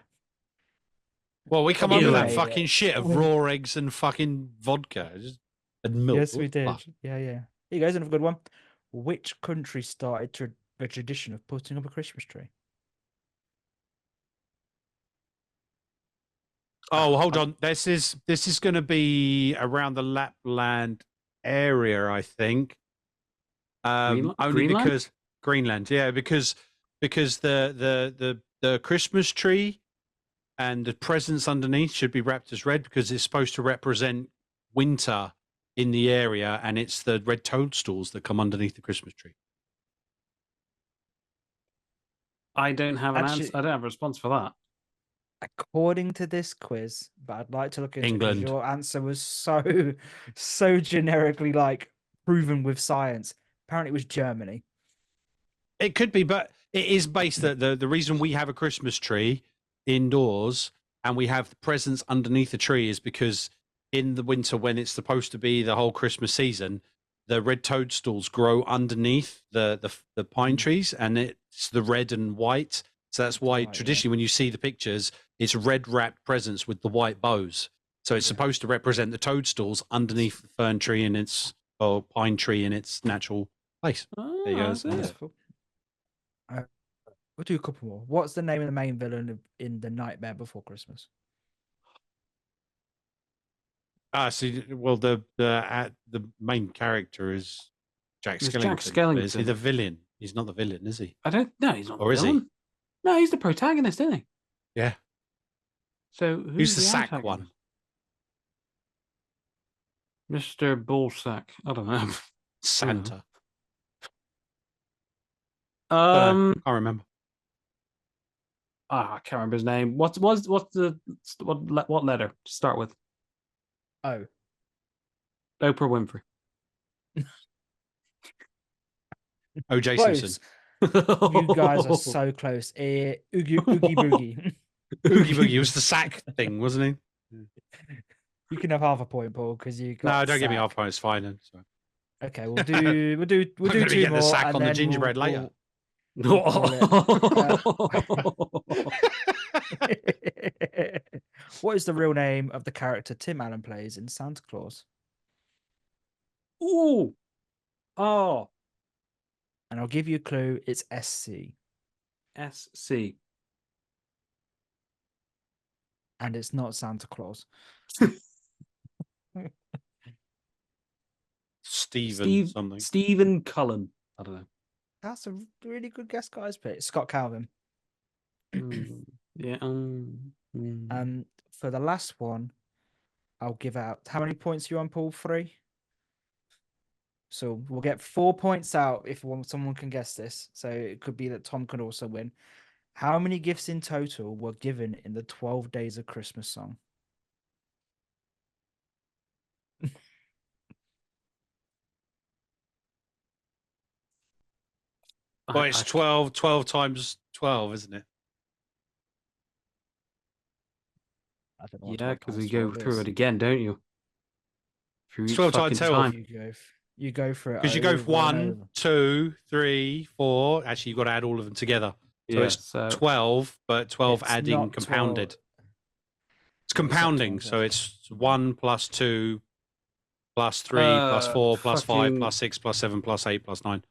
Well, we come up with that England. fucking shit of raw eggs and fucking vodka and milk. Yes, we What the did. fuck? Yeah. Here you guys, another good one. Which country started the tradition of putting up a Christmas tree? Oh, hold on. This is going to be around the Lapland area, I think. Only Greenland? because Greenland, yeah, because the Christmas tree and the presents underneath should be wrapped as red because it's supposed to represent winter in the area, and it's the red toadstools that come underneath the Christmas tree. I don't have an answer. Actually- I don't have a response for that. According to this quiz, but I'd like to look into it 'cause England. your answer was so generically like proven with science. Apparently, it was Germany. It could be, but it is based that the reason we have a Christmas tree indoors and we have the presents underneath the tree is because in the winter, when it's supposed to be the whole Christmas season, the red toadstools grow underneath the pine trees, and it's the red and white. So that's why Right, yeah. traditionally, when you see the pictures, it's red wrapped presents with the white bows. So it's Yeah. supposed to represent the toadstools underneath the fern tree in its or pine tree in its natural place. Oh, There you go. that's it. Wonderful. We'll do a couple more. What's the name of the main villain in The Nightmare Before Christmas? See, well, the main character is Jack It's Skellington. Jack but Is he Skellington. the villain? He's not the villain, is he? I don't. No, he's not. Or the is he? villain. No, he's the protagonist, isn't he? Yeah. So Who's the sack antagonist? one? Mr. Bullsack. I don't know. Santa. Um, I remember. I can't remember his name. What's the what letter to start with? Oh, Oprah Winfrey. O.J. close. Simpson. You guys are so close. Oogie Boogie. Oogie Boogie was the sack thing, wasn't he? You can have half a point, Paul, because you got. No, don't give me sack. half point. It's fine. Then. Sorry. Okay, we'll do I'm two gonna be getting more. the sack and on the then gingerbread later. we'll call What is the real name of the character Tim Allen plays in Santa Claus? Ooh. Oh. And I'll give you a clue. It's SC, SC. and it's not Santa Claus. Something. Stephen Cullen. I don't know. That's a really good guess, guys. But Scott Calvin. Yeah. For the last one, I'll give out. How many points are you on, Paul? 3. So we'll get 4 points out if someone can guess this. So it could be that Tom could also win. How many gifts in total were given in the 12 Days of Christmas song? Well, it's 12 times 12, isn't it? I don't know. Yeah, because we go through it again, don't you? Through It's each 12 times fucking 12. time. You go for it. Because you go for over and 1, over. 2, 3, 4. Actually, you've got to add all of them together. So Yeah, it's so 12, but 12 It's adding not compounded. 12. It's compounding. So it's 1 plus 2 plus 3 plus 4 plus 5 fucking- plus 6 plus 7 plus 8 plus 9.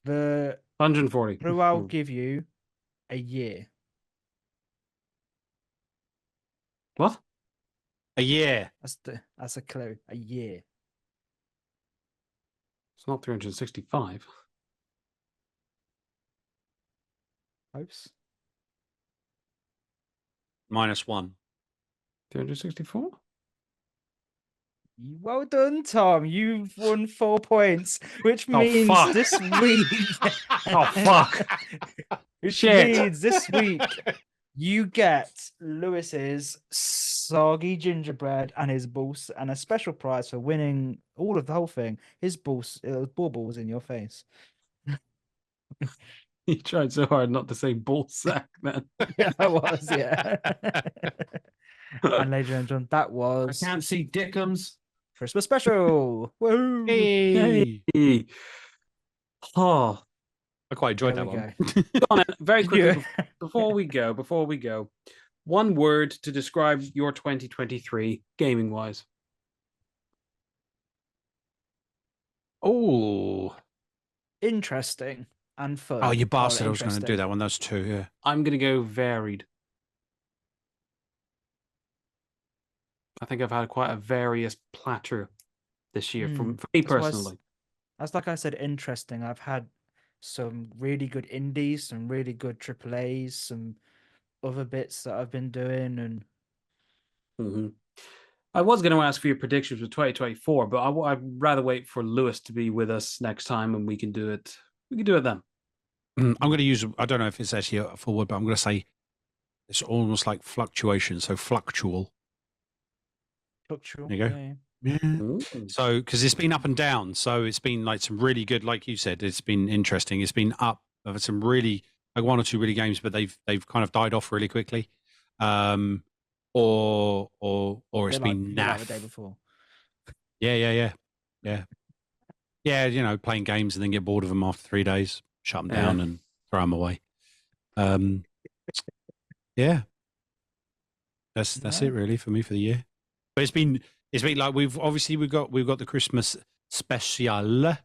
The 140. clue I'll give you a year. What? A year. That's a clue. A year. It's not 365. Close. Minus 1. 364? Well done, Tom. You've won 4 points, which Oh, means fuck. this week. Oh, fuck. Which Shit. means this week you get Lewis's soggy gingerbread and his balls, and a special prize for winning all of the whole thing. His balls, baubles in your face. You tried so hard not to say bull sack, man. Yeah, I was. Yeah. And ladies and gentlemen, that I was can't see dickums. Christmas special. Woohoo! Hey. Hey. Oh, I quite enjoyed There that we one. go. Donna, very quickly Yeah. before we go, one word to describe your 2023 gaming wise. Oh. Interesting and fun. Oh, you Oh, bastard. I was going to do interesting. that one. Those two, yeah. I'm gonna go varied. I think I've had quite a various platter this year for me That's why personally. That's like I said, interesting. I've had some really good indies, some really good AAAs, some other bits that I've been doing, and Mhm. I was going to ask for your predictions for 2024, but I'd rather wait for Lewis to be with us next time, and we can do it. We can do it then. I'm going to use, I don't know if it's actually a full word, but I'm going to say it's almost like fluctuation. So fluctual. fluctual. There you go. Yeah. Yeah. Mm. So, because it's been up and down. So it's been like some really good, like you said, it's been interesting. It's been up of some really, like one or two really games, but they've kind of died off really quickly. Or it's been Bit like naff. the day before. Yeah. Yeah, you know, playing games and then get bored of them after 3 days, shut them down and throw them away. Yeah. That's it really for me for the year. But it's been like we've got the Christmas special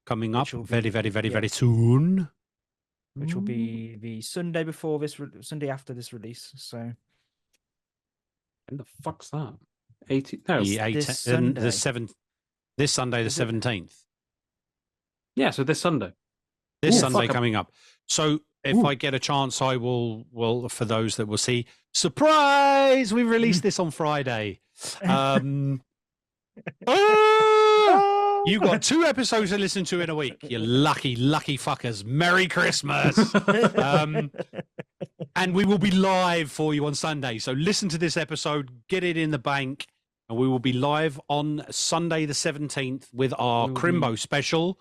coming up Which will very, be- very, very, yeah. very soon. Which will be the Sunday before this, Sunday after this release. So When the fuck's that? 18? No. The this 18th, Sunday. the 7th. This Sunday, the Is it? 17th. Yeah, so this Sunday. This Ooh, Sunday fuck. coming up. So if Ooh. I get a chance, I will. Well, for those that will see, surprise! We released this on Friday. You got 2 episodes to listen to in a week. You lucky fuckers. Merry Christmas. And we will be live for you on Sunday. So listen to this episode, get it in the bank, and we will be live on Sunday the 17th with our We will Crimbo be special.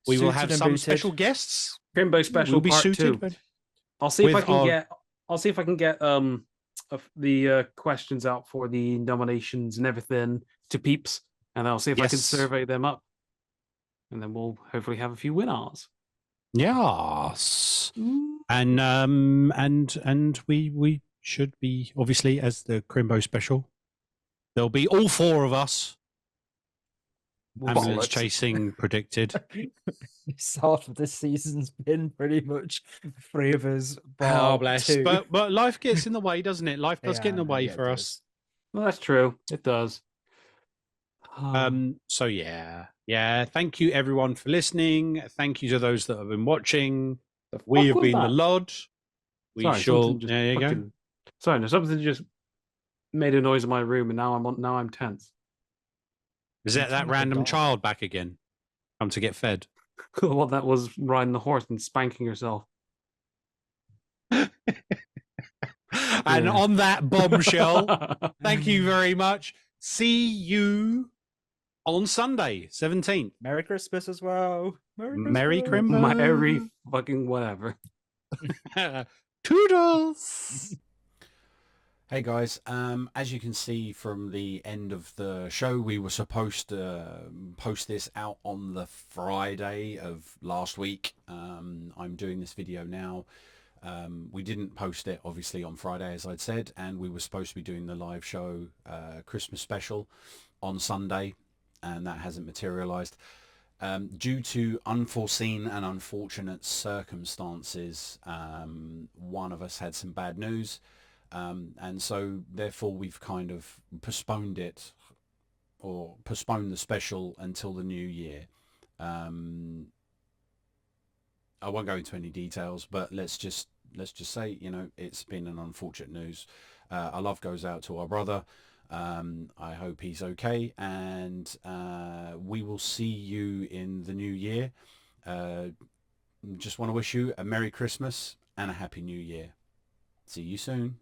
We will have suited and some booted. special guests. Crimbo special We'll be part suited, 2. but I'll see if with I can our- get. I'll see if I can get the questions out for the nominations and everything to peeps, and I'll see if I can Yes. survey them up, and then we'll hopefully have a few winners. Yes. And we should be, obviously, as the Crimbo special, there'll be all 4 of us. Ambulance Bollocks. chasing predicted. This half of this season's been pretty much 3 of us. Oh, bar bless. 2. But life gets in the way, doesn't it? Life does Yeah, get in the I know, way yeah, it for does. us. Well, that's true. It does. So yeah. Thank you everyone for listening. Thank you to those that have been watching. The We fuck have was been the that? Lod. We Sorry, shall. something just There you go. fucking- Sorry, no, something just made a noise in my room, and now I'm tense. Is You that sound like a random dog. child back again? Come to get fed. Well, that was riding the horse and spanking herself. And Yeah. on that bombshell, thank you very much. See you on Sunday, 17th. Merry Christmas as well. Merry Christmas. Crimbo. Merry fucking whatever. Toodles. Hey guys, as you can see from the end of the show, we were supposed to post this out on the Friday of last week. I'm doing this video now. We didn't post it obviously on Friday, as I'd said, and we were supposed to be doing the live show Christmas special on Sunday, and that hasn't materialized. Due to unforeseen and unfortunate circumstances, one of us had some bad news. And so therefore we've kind of postponed it, or postponed the special until the new year. I won't go into any details, but let's just say, you know, it's been an unfortunate news. Our love goes out to our brother. I hope he's okay, and we will see you in the new year. Just want to wish you a Merry Christmas and a Happy New Year. See you soon.